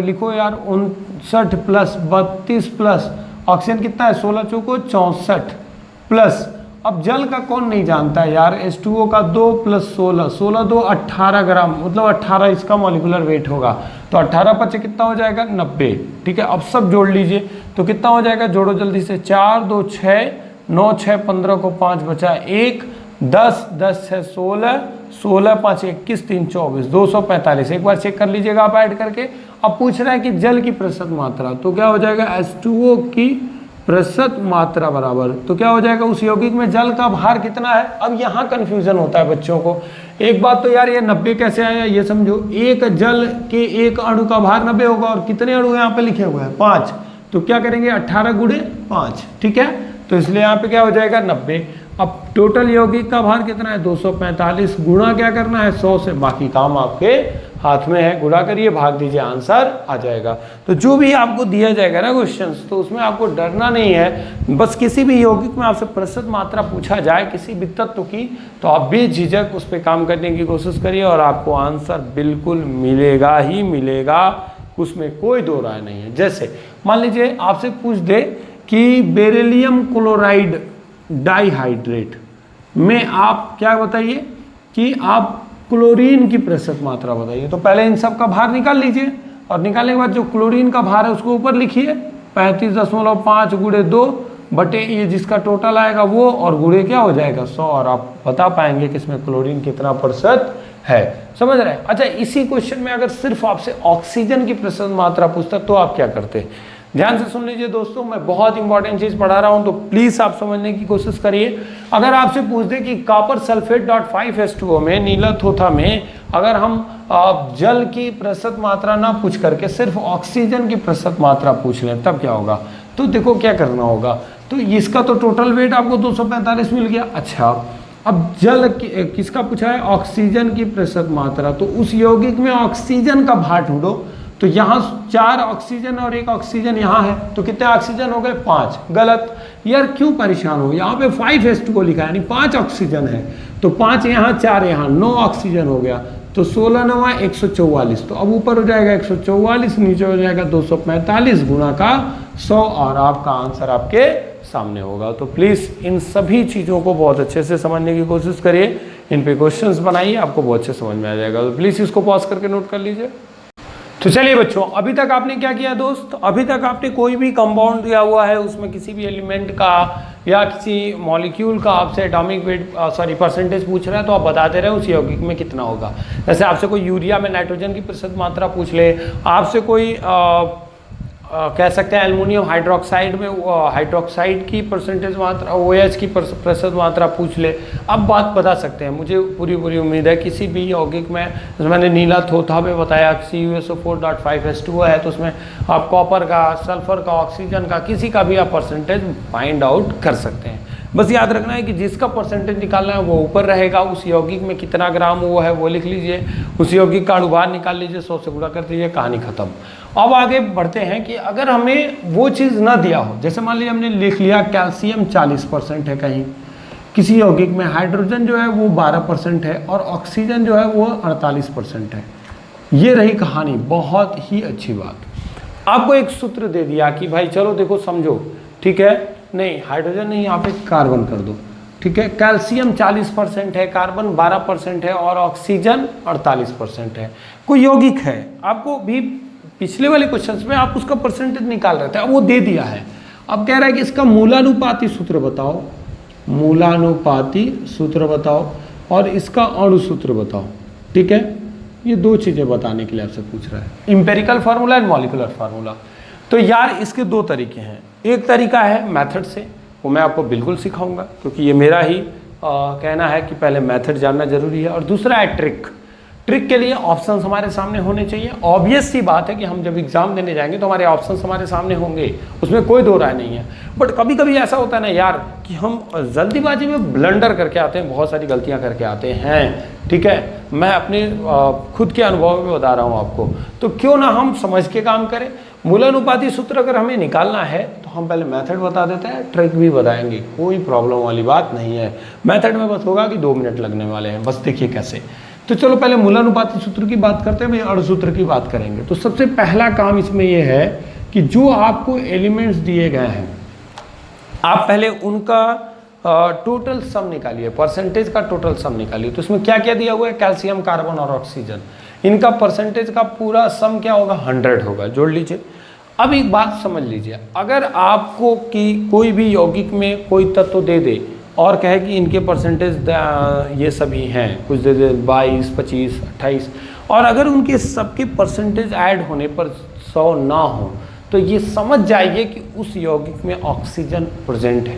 लिखो यार 59 प्लस 32 प्लस ऑक्सीजन कितना है 16 चौको 64 प्लस, अब जल का कौन नहीं जानता है यार, H2O का 2 प्लस 16, 16 2 18 ग्राम, मतलब 18 इसका मॉलिक्यूलर वेट होगा, तो 18 पचे कितना हो जाएगा 90, ठीक है। अब सब जोड़ लीजिए, तो कितना हो जाएगा, जोड़ो जल्दी से, 4 2 6 9 6 15 को 5 बचा 1, 10 10 6 16 16 5 21 3 24, 245। एक बार चेक कर लीजिएगा आप ऐड करके। अब पूछ रहा है कि जल की प्रतिशत मात्रा, तो क्या हो जाएगा H2O की प्रतिशत मात्रा बराबर, तो क्या हो जाएगा, उस यौगिक में जल का भार कितना है। अब यहाँ कंफ्यूजन होता है बच्चों को। एक बात तो यार, ये 90 कैसे आया ये समझो, एक जल के एक अणु का भार 90 होगा, और कितने अणु यहाँ पे लिखे हुए हैं 5, तो क्या करेंगे 18 गुणे 5, ठीक है, तो इसलिए यहाँ पे क्या हो जाएगा 90। अब टोटल यौगिक का भार कितना है 245, गुणा क्या करना है 100 से, बाकी काम आपके हाथ में है, गुणा करिए, भाग दीजिए, आंसर आ जाएगा। तो जो भी आपको दिया जाएगा ना क्वेश्चंस, तो उसमें आपको डरना नहीं है। बस किसी भी यौगिक में आपसे प्रतिशत मात्रा पूछा जाए किसी भी तत्व की, तो आप बेझिझक उस पर काम करने की कोशिश करिए, और आपको आंसर बिल्कुल मिलेगा ही मिलेगा, उसमें कोई दो राय नहीं है। जैसे मान लीजिए आपसे पूछ दे कि बेरिलियम क्लोराइड डाइहाइड्रेट में आप क्या बताइए कि आप क्लोरीन की प्रतिशत मात्रा बताइए, तो पहले इन सब का भार निकाल लीजिए, और निकालने के बाद जो क्लोरीन का भार है उसको ऊपर लिखिए, 35.5 गुणे 2, बटे ये जिसका टोटल आएगा वो, और गुणे क्या हो जाएगा 100, और आप बता पाएंगे कि इसमें क्लोरीन कितना % है। समझ रहे हैं? अच्छा, इसी क्वेश्चन में अगर सिर्फ आपसे ऑक्सीजन की प्रतिशत मात्रा पूछता तो आप क्या करते? ध्यान से सुन लीजिए दोस्तों, मैं बहुत इंपॉर्टेंट चीज पढ़ा रहा हूं तो प्लीज आप समझने की कोशिश करिए। अगर आपसे पूछ दे कि कॉपर सल्फेट .5H2O में, नीला थोथा में, अगर हम जल की प्रतिशत मात्रा ना पूछ करके सिर्फ ऑक्सीजन की प्रतिशत मात्रा पूछ लें तब क्या होगा? तो देखो क्या करना होगा। तो इसका तो टोटल वेट आपको 245 मिल गया। अच्छा, अब जल किसका पूछा है? ऑक्सीजन की प्रतिशत मात्रा। तो उस यौगिक में ऑक्सीजन का भार ढूंढो। तो यहाँ 4 ऑक्सीजन और 1 ऑक्सीजन यहाँ है, तो कितने ऑक्सीजन हो गए? 5। गलत यार, क्यों परेशान हो? यहाँ पे 5H2O लिखा है, यानी 5 ऑक्सीजन है, तो 5 यहाँ 4 यहाँ, 9 ऑक्सीजन हो गया। तो 16 9 144। तो अब ऊपर हो जाएगा 144, नीचे हो जाएगा 245 गुणा का 100, और आपका आंसर आपके सामने होगा। तो प्लीज़ इन सभी चीज़ों को बहुत अच्छे से समझने की कोशिश करिए, इन पे क्वेश्चंस बनाइए, आपको बहुत अच्छे समझ में आ जाएगा। तो प्लीज़ इसको पॉज करके नोट कर लीजिए। तो चलिए बच्चों, अभी तक आपने क्या किया दोस्त? अभी तक आपने कोई भी कंपाउंड दिया हुआ है, उसमें किसी भी एलिमेंट का या किसी मॉलिक्यूल का आपसे एटॉमिक वेट परसेंटेज पूछ रहा है, तो आप बताते रहे उस यौगिक में कितना होगा। जैसे आपसे कोई यूरिया में नाइट्रोजन की प्रतिशत मात्रा पूछ ले, आपसे कोई कह सकते हैं एल्युमिनियम हाइड्रोक्साइड में हाइड्रोक्साइड की परसेंटेज मात्रा, OH की प्रतिशत मात्रा पूछ ले, अब बात बता सकते हैं। मुझे पूरी उम्मीद है किसी भी यौगिक में, मैंने नीला थोथा में बताया CuSO4.5H2O है, तो उसमें आप कॉपर का, सल्फर का, ऑक्सीजन का, किसी का भी आप परसेंटेज फाइंड आउट कर सकते हैं। बस याद रखना है कि जिसका परसेंटेज निकालना है वो ऊपर रहेगा। उस यौगिक में कितना ग्राम वो है वो लिख लीजिए, उस यौगिक का अणुभार निकाल लीजिए, 100 से गुणा कर दीजिए, कहानी खत्म। अब आगे बढ़ते हैं कि अगर हमें वो चीज़ ना दिया हो, जैसे मान लीजिए हमने लिख लिया कैल्शियम 40% है कहीं, किसी यौगिक में हाइड्रोजन जो है वो 12% है, और ऑक्सीजन जो है वो 48% है। ये रही कहानी, बहुत ही अच्छी बात। आपको एक सूत्र दे दिया कि भाई चलो देखो समझो, ठीक है, नहीं हाइड्रोजन नहीं, यहाँ पे कार्बन कर दो, ठीक है। कैल्शियम 40% है, कार्बन 12% है, और ऑक्सीजन 48% है। कोई यौगिक है, आपको भी पिछले वाले क्वेश्चंस में आप उसका परसेंटेज निकाल रहे थे, अब वो दे दिया है। अब कह रहा है कि इसका मूलानुपाती सूत्र बताओ, मूलानुपाती सूत्र बताओ, और इसका अणु सूत्र बताओ, ठीक है। ये 2 चीज़ें बताने के लिए आपसे पूछ रहा है, empirical formula and molecular formula. तो यार इसके 2 तरीके हैं। एक तरीका है मेथड से, वो मैं आपको बिल्कुल सिखाऊंगा, क्योंकि ये मेरा ही कहना है कि पहले मेथड जानना जरूरी है। और दूसरा है ट्रिक। ट्रिक के लिए ऑप्शंस हमारे सामने होने चाहिए। ऑब्वियस सी बात है कि हम जब एग्जाम देने जाएंगे तो हमारे ऑप्शंस हमारे सामने होंगे, उसमें कोई दो राय नहीं है। बट कभी कभी ऐसा होता है ना यार कि हम जल्दीबाजी में ब्लंडर करके आते हैं, बहुत सारी गलतियां करके आते हैं, ठीक है। मैं अपने खुद के अनुभव में बता रहा हूँ आपको। तो क्यों ना हम समझ के काम करें। मूलानुपाती सूत्र अगर हमें निकालना है तो हम पहले मेथड बता देते हैं, ट्रिक भी बताएंगे, कोई प्रॉब्लम वाली बात नहीं है। मेथड में बस होगा कि 2 मिनट लगने वाले हैं, बस देखिए कैसे। तो चलो पहले मूलानुपाती सूत्र की बात करते हैं, फिर अणु सूत्र की बात करेंगे। तो सबसे पहला काम इसमें यह है कि जो आपको एलिमेंट्स दिए गए हैं, आप पहले उनका टोटल सम निकालिए, परसेंटेज का टोटल सम निकालिए। तो इसमें क्या क्या दिया हुआ है, कैल्शियम, कार्बन और ऑक्सीजन, इनका परसेंटेज का पूरा सम क्या होगा, 100 होगा। जोड़ लीजिए। अब एक बात समझ लीजिए, अगर आपको कि कोई भी यौगिक में कोई तत्व दे दे और कहे कि इनके परसेंटेज ये सभी हैं, कुछ दे दे 22, 25, 28, और अगर उनके सबके परसेंटेज ऐड होने पर 100 ना हो, तो ये समझ जाइए कि उस यौगिक में ऑक्सीजन प्रेजेंट है।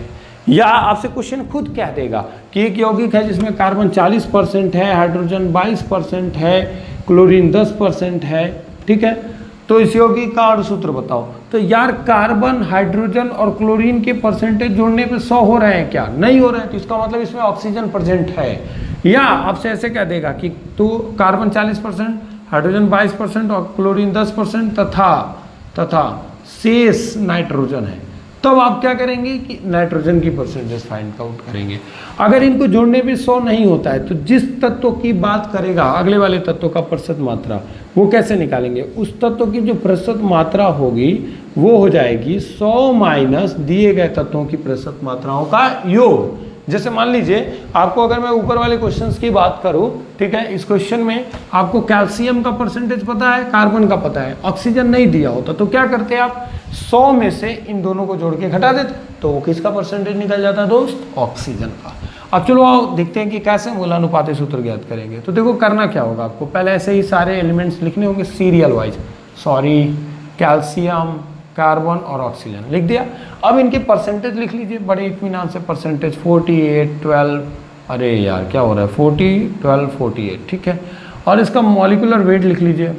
या आपसे क्वेश्चन खुद कह देगा कि एक यौगिक है जिसमें कार्बन 40% है, हाइड्रोजन 22% है, क्लोरीन 10% है, ठीक है। तो इस यौगिक का अणु सूत्र बताओ। तो यार कार्बन, हाइड्रोजन और क्लोरीन के परसेंटेज जोड़ने पे 100 हो रहे हैं क्या? नहीं हो रहे हैं। तो इसका मतलब इसमें ऑक्सीजन प्रेजेंट है। या आपसे ऐसे कह देगा कि तो कार्बन 40%, हाइड्रोजन 22% और क्लोरीन 10% तथा शेष नाइट्रोजन है। तब आप क्या करेंगे कि नाइट्रोजन की परसेंटेज फाइंड आउट करेंगे। अगर इनको जोड़ने पे 100 नहीं होता है तो जिस तत्व की बात करेगा अगले वाले तत्व का प्रतिशत मात्रा, वो कैसे निकालेंगे? उस तत्व की जो प्रतिशत मात्रा होगी वो हो जाएगी 100 माइनस दिए गए तत्वों की प्रतिशत मात्राओं का योग। जैसे मान लीजिए आपको अगर मैं ऊपर वाले क्वेश्चंस की बात करूं, ठीक है, इस क्वेश्चन में आपको कैल्शियम का परसेंटेज पता है, कार्बन का पता है, ऑक्सीजन नहीं दिया होता तो क्या करते आप 100 में से इन दोनों को जोड़ के घटा देते, तो वो किसका परसेंटेज निकल जाता है दोस्त, ऑक्सीजन का। अब चलो आओ देखते हैं कि कैसे मूलानुपाती सूत्र ज्ञात करेंगे। तो देखो करना क्या होगा आपको, पहले ऐसे ही सारे एलिमेंट्स लिखने होंगे serial wise, sorry calcium, carbon और ऑक्सीजन लिख दिया। अब इनके परसेंटेज लिख लीजिए बड़े इत्मीनान से, परसेंटेज 48, 12, अरे यार क्या हो रहा है, 40, 12, 48, ठीक है। और इसका मॉलिक्यूलर वेट लिख लीजिए।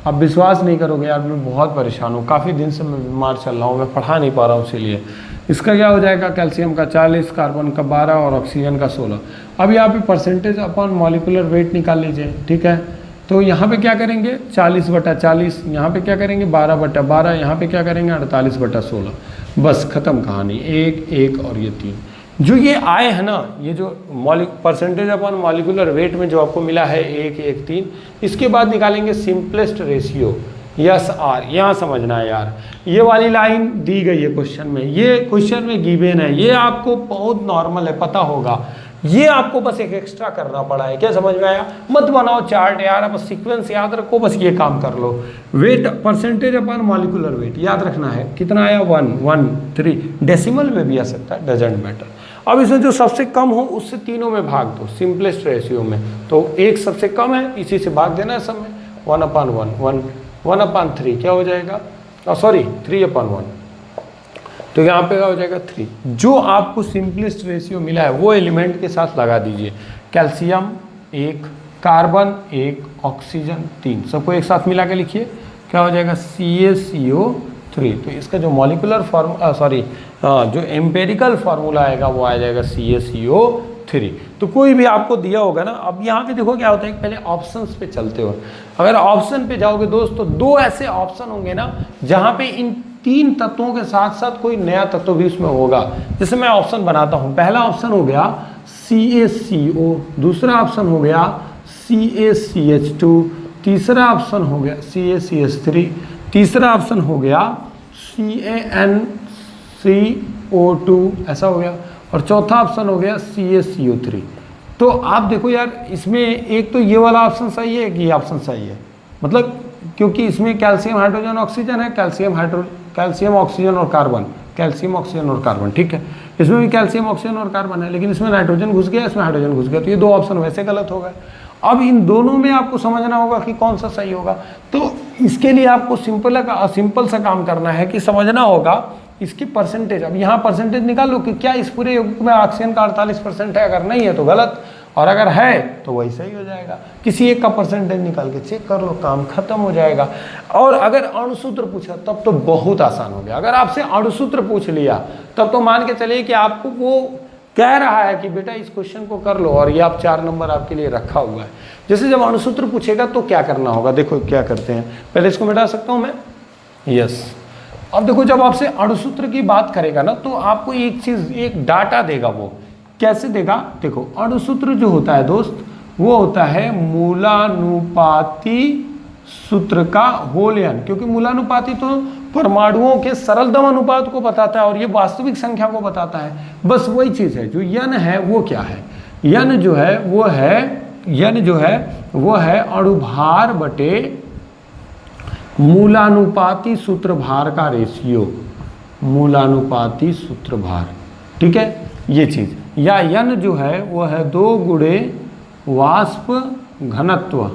अब विश्वास नहीं करोगे यार, मैं बहुत परेशान हूँ, काफ़ी दिन से मैं बीमार चल रहा हूँ, मैं पढ़ा नहीं पा रहा हूँ, इसीलिए इसका क्या हो जाएगा, कैल्शियम का 40, कार्बन का 12 और ऑक्सीजन का 16। अब यहाँ पे परसेंटेज अपॉन मॉलिक्यूलर वेट निकाल लीजिए, ठीक है। तो यहाँ पे क्या करेंगे 40/40, यहाँ पे क्या करेंगे 12/12, यहाँ पे क्या करेंगे 48/16, बस ख़त्म कहानी। 1, 1 और ये 3 जो ये आए हैं ना, ये जो परसेंटेज अपॉन मॉलिक्यूलर वेट में जो आपको मिला है 1, 1, 3, इसके बाद निकालेंगे सिंपलेस्ट रेशियो, यस आर। यहाँ समझना है यार, ये वाली लाइन दी गई है क्वेश्चन में, ये क्वेश्चन में गिवन है, ये आपको बहुत नॉर्मल है, पता होगा, ये आपको बस एक एक्स्ट्रा करना पड़ा है। क्या समझ में आया? मत बनाओ चार्ट यार, बस सीक्वेंस याद रखो, बस ये काम कर लो। Weight percentage upon molecular weight याद रखना है, कितना आया 1, 1, 3, डेसिमल में भी आ सकता है, डजेंट मैटर। अब इसमें जो सबसे कम हो उससे तीनों में भाग दो, सिंपलेस्ट रेशियो में, तो 1 सबसे कम है, इसी से भाग देना है सब में, 1/1, 1/3 क्या हो जाएगा, सॉरी 3/1, तो यहाँ पे क्या हो जाएगा 3। जो आपको सिंपलेस्ट रेशियो मिला है वो एलिमेंट के साथ लगा दीजिए, कैल्शियम 1, कार्बन 1, ऑक्सीजन 3, सबको एक साथ मिला के लिखिए, क्या हो जाएगा CaCO3। तो इसका जो मॉलिक्यूलर जो एम्पेरिकल फार्मूला आएगा वो आ जाएगा CaCO3। तो कोई भी आपको दिया होगा ना, अब यहाँ पे देखो क्या होता है, पहले ऑप्शंस पे चलते हो, अगर ऑप्शन पे जाओगे दोस्त तो 2 ऐसे ऑप्शन होंगे ना जहाँ पे इन 3 तत्वों के साथ साथ कोई नया तत्व भी उसमें होगा। जैसे मैं ऑप्शन बनाता हूँ, पहला ऑप्शन हो गया CaCO, दूसरा ऑप्शन हो गया CaCH2, तीसरा ऑप्शन हो गया CaCH3, तीसरा ऑप्शन हो गया CaNCO2, ऐसा हो गया, और चौथा ऑप्शन हो गया CaCO3। तो आप देखो यार, इसमें एक तो ये वाला ऑप्शन सही है, कि ये ऑप्शन सही है, मतलब क्योंकि इसमें कैल्शियम हाइड्रोजन ऑक्सीजन है, कैल्शियम ऑक्सीजन और कार्बन, कैल्शियम ऑक्सीजन और कार्बन, ठीक है। इसमें भी कैल्शियम ऑक्सीजन और कार्बन है, लेकिन इसमें नाइट्रोजन घुस गया, इसमें हाइड्रोजन घुस गया, तो ये 2 ऑप्शन वैसे गलत हो गए। अब इन दोनों में आपको समझना होगा कि कौन सा सही होगा। तो इसके लिए आपको सिंपल सा काम करना है कि समझना होगा इसकी परसेंटेज। अब यहाँ परसेंटेज निकाल लो कि क्या इस पूरे युग में ऑक्सीजन का 48% है, अगर नहीं है तो गलत, और अगर है तो वही सही हो जाएगा। किसी एक का परसेंटेज निकाल के चेक कर लो, काम खत्म हो जाएगा। और अगर अणुसूत्र पूछा तब तो बहुत आसान हो गया। अगर आपसे अणुसूत्र पूछ लिया तब तो मान के चलिए कि आपको वो कह रहा है कि बेटा इस क्वेश्चन को कर लो, और ये आप 4 नंबर आपके लिए रखा हुआ है। जैसे जब अणुसूत्र पूछेगा तो क्या करना होगा, देखो क्या करते हैं, पहले इसको मिटा सकता हूँ मैं, यस। अब देखो जब आपसे अणुसूत्र की बात करेगा ना तो आपको एक चीज, एक डाटा देगा। वो कैसे देगा, देखो अणुसूत्र जो होता है दोस्त, वो होता है मूलानुपाती सूत्र का होल यन, क्योंकि मूलानुपाती तो परमाणुओं के सरल दम अनुपात को बताता है और ये वास्तविक संख्या को बताता है। बस वही चीज है। जो यन है वो क्या है, यन जो है वो है अणुभार बटे मूलानुपाती सूत्र भार का रेशियो, मूलानुपाती सूत्र भार, ठीक है ये चीज। या यन जो है वो है 2 गुणे वाष्प घनत्व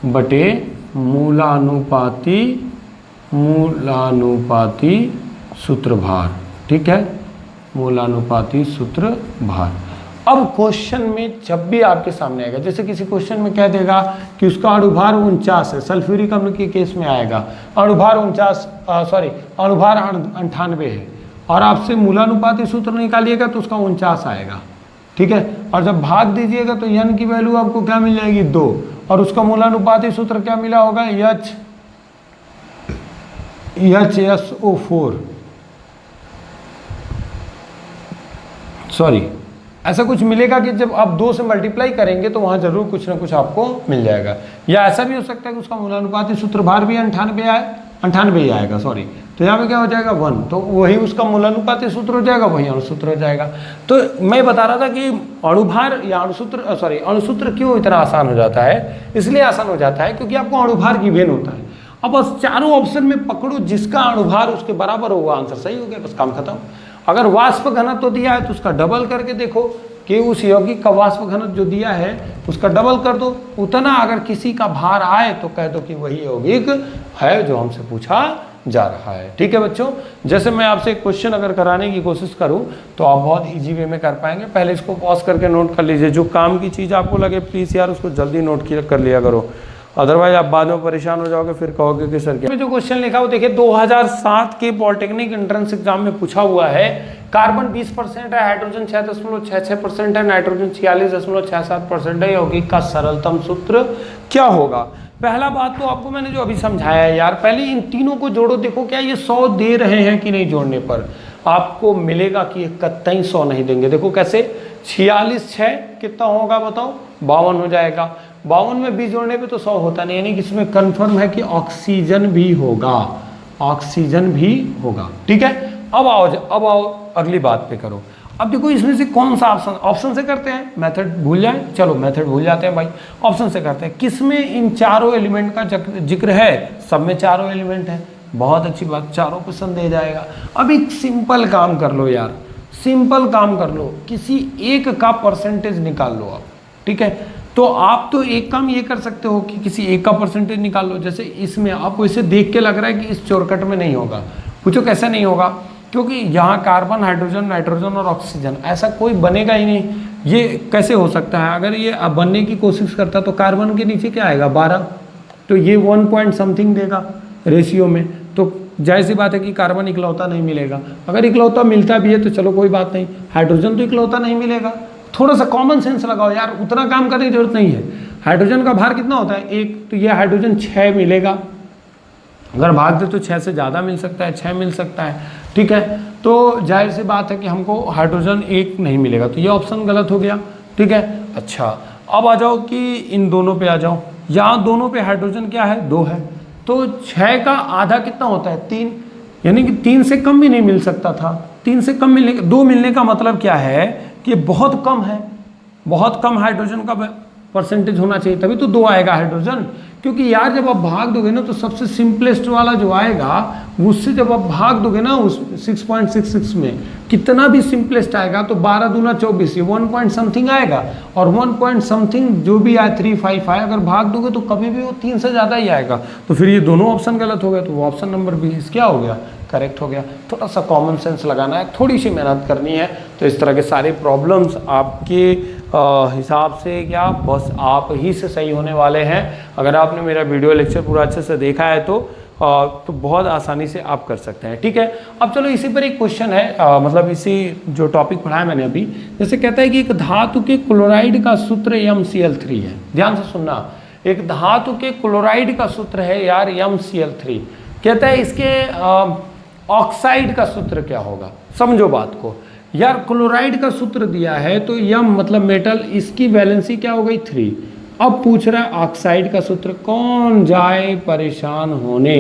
बटे मूलानुपाती सूत्र भार, ठीक है, मूलानुपाती सूत्र भार। अब क्वेश्चन में जब भी आपके सामने आएगा, जैसे किसी क्वेश्चन में कह देगा कि उसका अणुभार 49 है, सल्फ्यूरिक अम्ल के केस में आएगा अणुभार 98 है, और आपसे मूलानुपाती सूत्र निकालिएगा तो उसका 49 आएगा, ठीक है। और जब भाग दीजिएगा तो यन की वैल्यू आपको क्या मिल जाएगी 2, और उसका मूलानुपाती सूत्र क्या मिला होगा HSO4, सॉरी ऐसा कुछ मिलेगा कि जब आप 2 से मल्टीप्लाई करेंगे तो वहाँ जरूर कुछ ना कुछ आपको मिल जाएगा। या ऐसा भी हो सकता है कि उसका मूलानुपाती सूत्र भार भी 98 ही आएगा, सॉरी। तो तो यहाँ पे क्या हो जाएगा 1, तो वही उसका मूलानुपाती सूत्र हो जाएगा, वही अणुसूत्र हो जाएगा। तो मैं बता रहा था कि अणुभार या अणुसूत्र क्यों इतना आसान हो जाता है, इसलिए आसान हो जाता है क्योंकि आपको अणुभार गिवन होता है। अब बस चारों ऑप्शन में पकड़ो, जिसका अणुभार उसके बराबर होगा आंसर सही हो गया, बस काम खत्म। अगर वाष्प घनत्व दिया है तो उसका डबल करके देखो कि उस यौगिक का वाष्प घनत्व जो दिया है उसका डबल कर दो उतना। अगर किसी का भार आए तो कह दो कि वही यौगिक है जो हमसे पूछा जा रहा है। ठीक है बच्चों, जैसे मैं आपसे एक क्वेश्चन अगर कराने की कोशिश करूं तो आप बहुत इजी वे में कर पाएंगे। पहले इसको पॉज करके नोट कर लीजिए, जो काम की चीज़ आपको लगे प्लीज़ यार उसको जल्दी नोट कर लिया करो, अदरवाइज आप बाद में परेशान हो जाओगे, फिर कहोगे कि सर क्या। जो क्वेश्चन लिखा वो देखिए 2007 के पॉलिटेक्निक एंट्रेंस एग्जाम में पूछा हुआ है। कार्बन 20% है, हाइड्रोजन 6.66% है, नाइट्रोजन 46.67% है, यौगिक का सरलतम सूत्र क्या होगा। पहला बात तो आपको मैंने जो अभी समझाया है यार, पहले इन तीनों को जोड़ो, देखो क्या ये 100 दे रहे हैं कि नहीं। जोड़ने पर आपको मिलेगा कि कतई 100 नहीं देंगे। देखो कैसे, 46 6 कितना होगा बताओ, 52 हो जाएगा। 52 में 20 जोड़ने पे तो 100 होता नहीं, यानी कि इसमें कंफर्म है कि ऑक्सीजन भी होगा, ऑक्सीजन भी होगा। ठीक है, अब आओ अगली बात पे करो। अब देखो इसमें से कौन सा ऑप्शन से करते हैं, मेथड भूल जाए, चलो मेथड भूल जाते हैं भाई, ऑप्शन से करते हैं। किसमें इन चारों एलिमेंट का जिक्र है, सब में चारों एलिमेंट है, बहुत अच्छी बात, चारों पसंद दे जाएगा। अब एक सिंपल काम कर लो यार, सिंपल काम कर लो, किसी एक का परसेंटेज निकाल लो आप। ठीक है, तो आप तो एक काम ये कर सकते हो कि किसी एक का परसेंटेज निकाल लो। जैसे इसमें आपको इसे देख के लग रहा है कि इस चौरकट में नहीं होगा, पूछो कैसे नहीं होगा, क्योंकि यहाँ कार्बन, हाइड्रोजन, नाइट्रोजन और ऑक्सीजन, ऐसा कोई बनेगा ही नहीं। ये कैसे हो सकता है, अगर ये बनने की कोशिश करता तो कार्बन के नीचे क्या आएगा 12, तो ये 1 पॉइंट समथिंग देगा रेशियो में, तो जाहिर सी बात है कि कार्बन इकलौता नहीं मिलेगा। अगर इकलौता मिलता भी है तो चलो कोई बात नहीं, हाइड्रोजन तो इकलौता नहीं मिलेगा। थोड़ा सा कॉमन सेंस लगाओ यार, उतना काम करने की जरूरत नहीं है। हाइड्रोजन का भार कितना होता है 1, तो ये हाइड्रोजन 6 मिलेगा, अगर भाग दे तो 6 से ज़्यादा मिल सकता है, 6 मिल सकता है। ठीक है, तो जाहिर सी बात है कि हमको हाइड्रोजन 1 नहीं मिलेगा, तो ये ऑप्शन गलत हो गया। ठीक है, अच्छा अब आ जाओ कि इन दोनों पे आ जाओ, यहाँ दोनों पे हाइड्रोजन क्या है 2 है, तो 6 का आधा कितना होता है 3, यानी कि 3 से कम भी नहीं मिल सकता था। 3 से कम मिलने, 2 मिलने का मतलब क्या है कि बहुत कम है, बहुत कम हाइड्रोजन का परसेंटेज होना चाहिए, तभी तो 2 आएगा हाइड्रोजन। क्योंकि यार जब आप भाग दोगे ना तो सबसे सिंपलेस्ट वाला जो आएगा उससे जब आप भाग दोगे ना उस 6.66 में, कितना भी सिंपलेस्ट आएगा तो 12 दूना 24, ये 1 पॉइंट समथिंग आएगा, और 1 पॉइंट समथिंग जो भी आए 355 आए, अगर भाग दोगे तो कभी भी वो 3 से ज़्यादा ही आएगा। तो फिर ये दोनों ऑप्शन गलत हो गए, तो वो ऑप्शन नंबर 20 क्या हो गया, करेक्ट हो गया। थोड़ा सा कॉमन सेंस लगाना है, थोड़ी सी मेहनत करनी है, तो इस तरह के सारे प्रॉब्लम्स आपके हिसाब से क्या बस आप ही से सही होने वाले हैं। अगर आपने मेरा वीडियो लेक्चर पूरा अच्छे से देखा है तो बहुत आसानी से आप कर सकते हैं। ठीक है, अब चलो इसी पर एक क्वेश्चन है, मतलब इसी जो टॉपिक पढ़ाया मैंने अभी, जैसे कहता है कि एक धातु के क्लोराइड का सूत्र MCl3 है। ध्यान से सुनना, एक धातु के क्लोराइड का सूत्र है यार MCl3। कहता है इसके ऑक्साइड का सूत्र क्या होगा। समझो बात को यार, क्लोराइड का सूत्र दिया है तो यम मतलब मेटल, इसकी वैलेंसी क्या हो गई 3। अब पूछ रहा है ऑक्साइड का सूत्र, कौन जाए परेशान होने,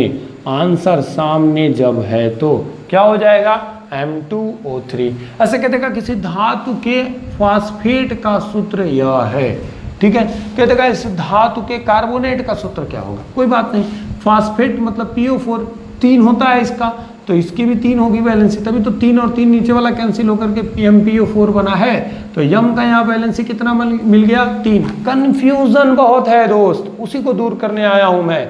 आंसर सामने जब है तो क्या हो जाएगा M2O3। ऐसे कहते हैं किसी धातु के फास्फेट का सूत्र यह है। ठीक है, कहते हैं इस धातु के कार्बोनेट का सूत्र क्या होगा, कोई बात नहीं, फास्फेट मतलब PO4 3 होता है इसका, तो इसकी भी 3 होगी वैलेंसी, तभी तो 3 और 3 नीचे वाला कैंसिल होकर के MPO4 बना है। तो यम का यहाँ वैलेंसी कितना मिल गया 3। कंफ्यूजन बहुत है दोस्त, उसी को दूर करने आया हूं मैं।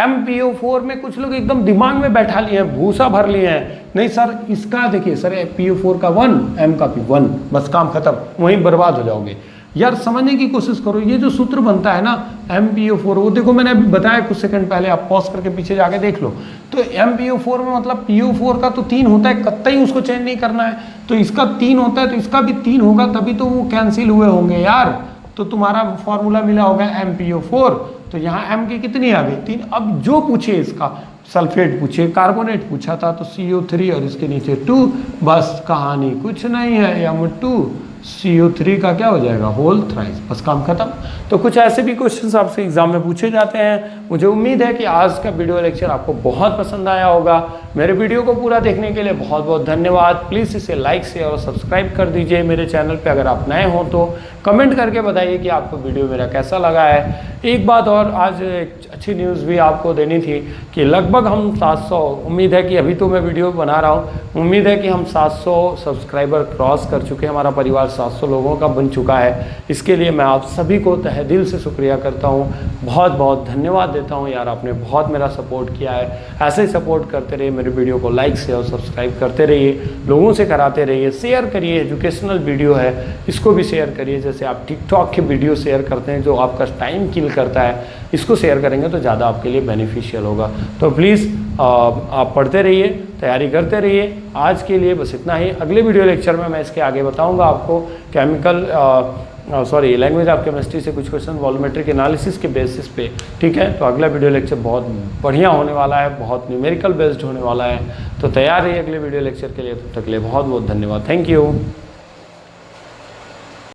MPO4 में कुछ लोग एकदम दिमाग में बैठा लिए हैं, भूसा भर लिए हैं, नहीं सर इसका देखिए सर PO4 का 1, M का भी 1, बस काम खत्म, वहीं बर्बाद हो जाओगे। यार समझने की कोशिश करो, ये जो सूत्र बनता है ना MPO4, वो देखो मैंने अभी बताया कुछ सेकंड पहले, आप पॉज करके पीछे जाके देख लो। तो MPO4 में मतलब PO4 का तो 3 होता है, कतई उसको चेंज नहीं करना है, तो इसका 3 होता है तो इसका भी 3 होगा, तभी तो वो कैंसिल हुए होंगे यार। तो तुम्हारा फॉर्मूला मिला होगा MPO4, तो यहाँ M की कितनी आ गई 3। अब जो पूछे इसका सल्फेट पूछे, कार्बोनेट पूछा था तो CO3 और इसके नीचे 2, बस कहानी कुछ नहीं है, M2 CO3 का क्या हो जाएगा, होल थ्राइस, बस काम खत्म। तो कुछ ऐसे भी क्वेश्चंस आपसे एग्जाम में पूछे जाते हैं। मुझे उम्मीद है कि आज का वीडियो लेक्चर आपको बहुत पसंद आया होगा। मेरे वीडियो को पूरा देखने के लिए बहुत बहुत धन्यवाद। प्लीज़ इसे लाइक शेयर और सब्सक्राइब कर दीजिए मेरे चैनल पे। अगर आप नए हों तो कमेंट करके बताइए कि आपको वीडियो मेरा कैसा लगा है। एक बात और, आज एक अच्छी न्यूज़ भी आपको देनी थी कि लगभग हम 700, उम्मीद है कि अभी तो मैं वीडियो बना रहा हूँ, उम्मीद है कि हम 700 सब्सक्राइबर क्रॉस कर चुके हैं। हमारा परिवार 700 लोगों का बन चुका है। इसके लिए मैं आप सभी को तहे दिल से शुक्रिया करता हूँ, बहुत बहुत धन्यवाद देता हूँ। यार आपने बहुत मेरा सपोर्ट किया है, ऐसे ही सपोर्ट करते रहिए। मेरे वीडियो को लाइक शेयर और सब्सक्राइब करते रहिए, लोगों से कराते रहिए, शेयर करिए। एजुकेशनल वीडियो है, इसको भी शेयर करिए। जैसे आप टिकटॉक के वीडियो शेयर करते हैं जो आपका टाइम किल करता है, इसको शेयर करेंगे तो ज़्यादा आपके लिए बेनिफिशियल होगा। तो प्लीज़ आप पढ़ते रहिए, तैयारी करते रहिए। आज के लिए बस इतना ही। अगले वीडियो लेक्चर में मैं इसके आगे बताऊंगा आपको लैंग्वेज ऑफ केमिस्ट्री से कुछ क्वेश्चन वॉल्यूमेट्रिक एनालिसिस के बेसिस पे, ठीक है। तो अगला वीडियो लेक्चर बहुत बढ़िया होने वाला है, बहुत न्यूमेरिकल बेस्ड होने वाला है। तो तैयार रहिए अगले वीडियो लेक्चर के लिए। तब तक के लिए बहुत बहुत धन्यवाद। Thank you.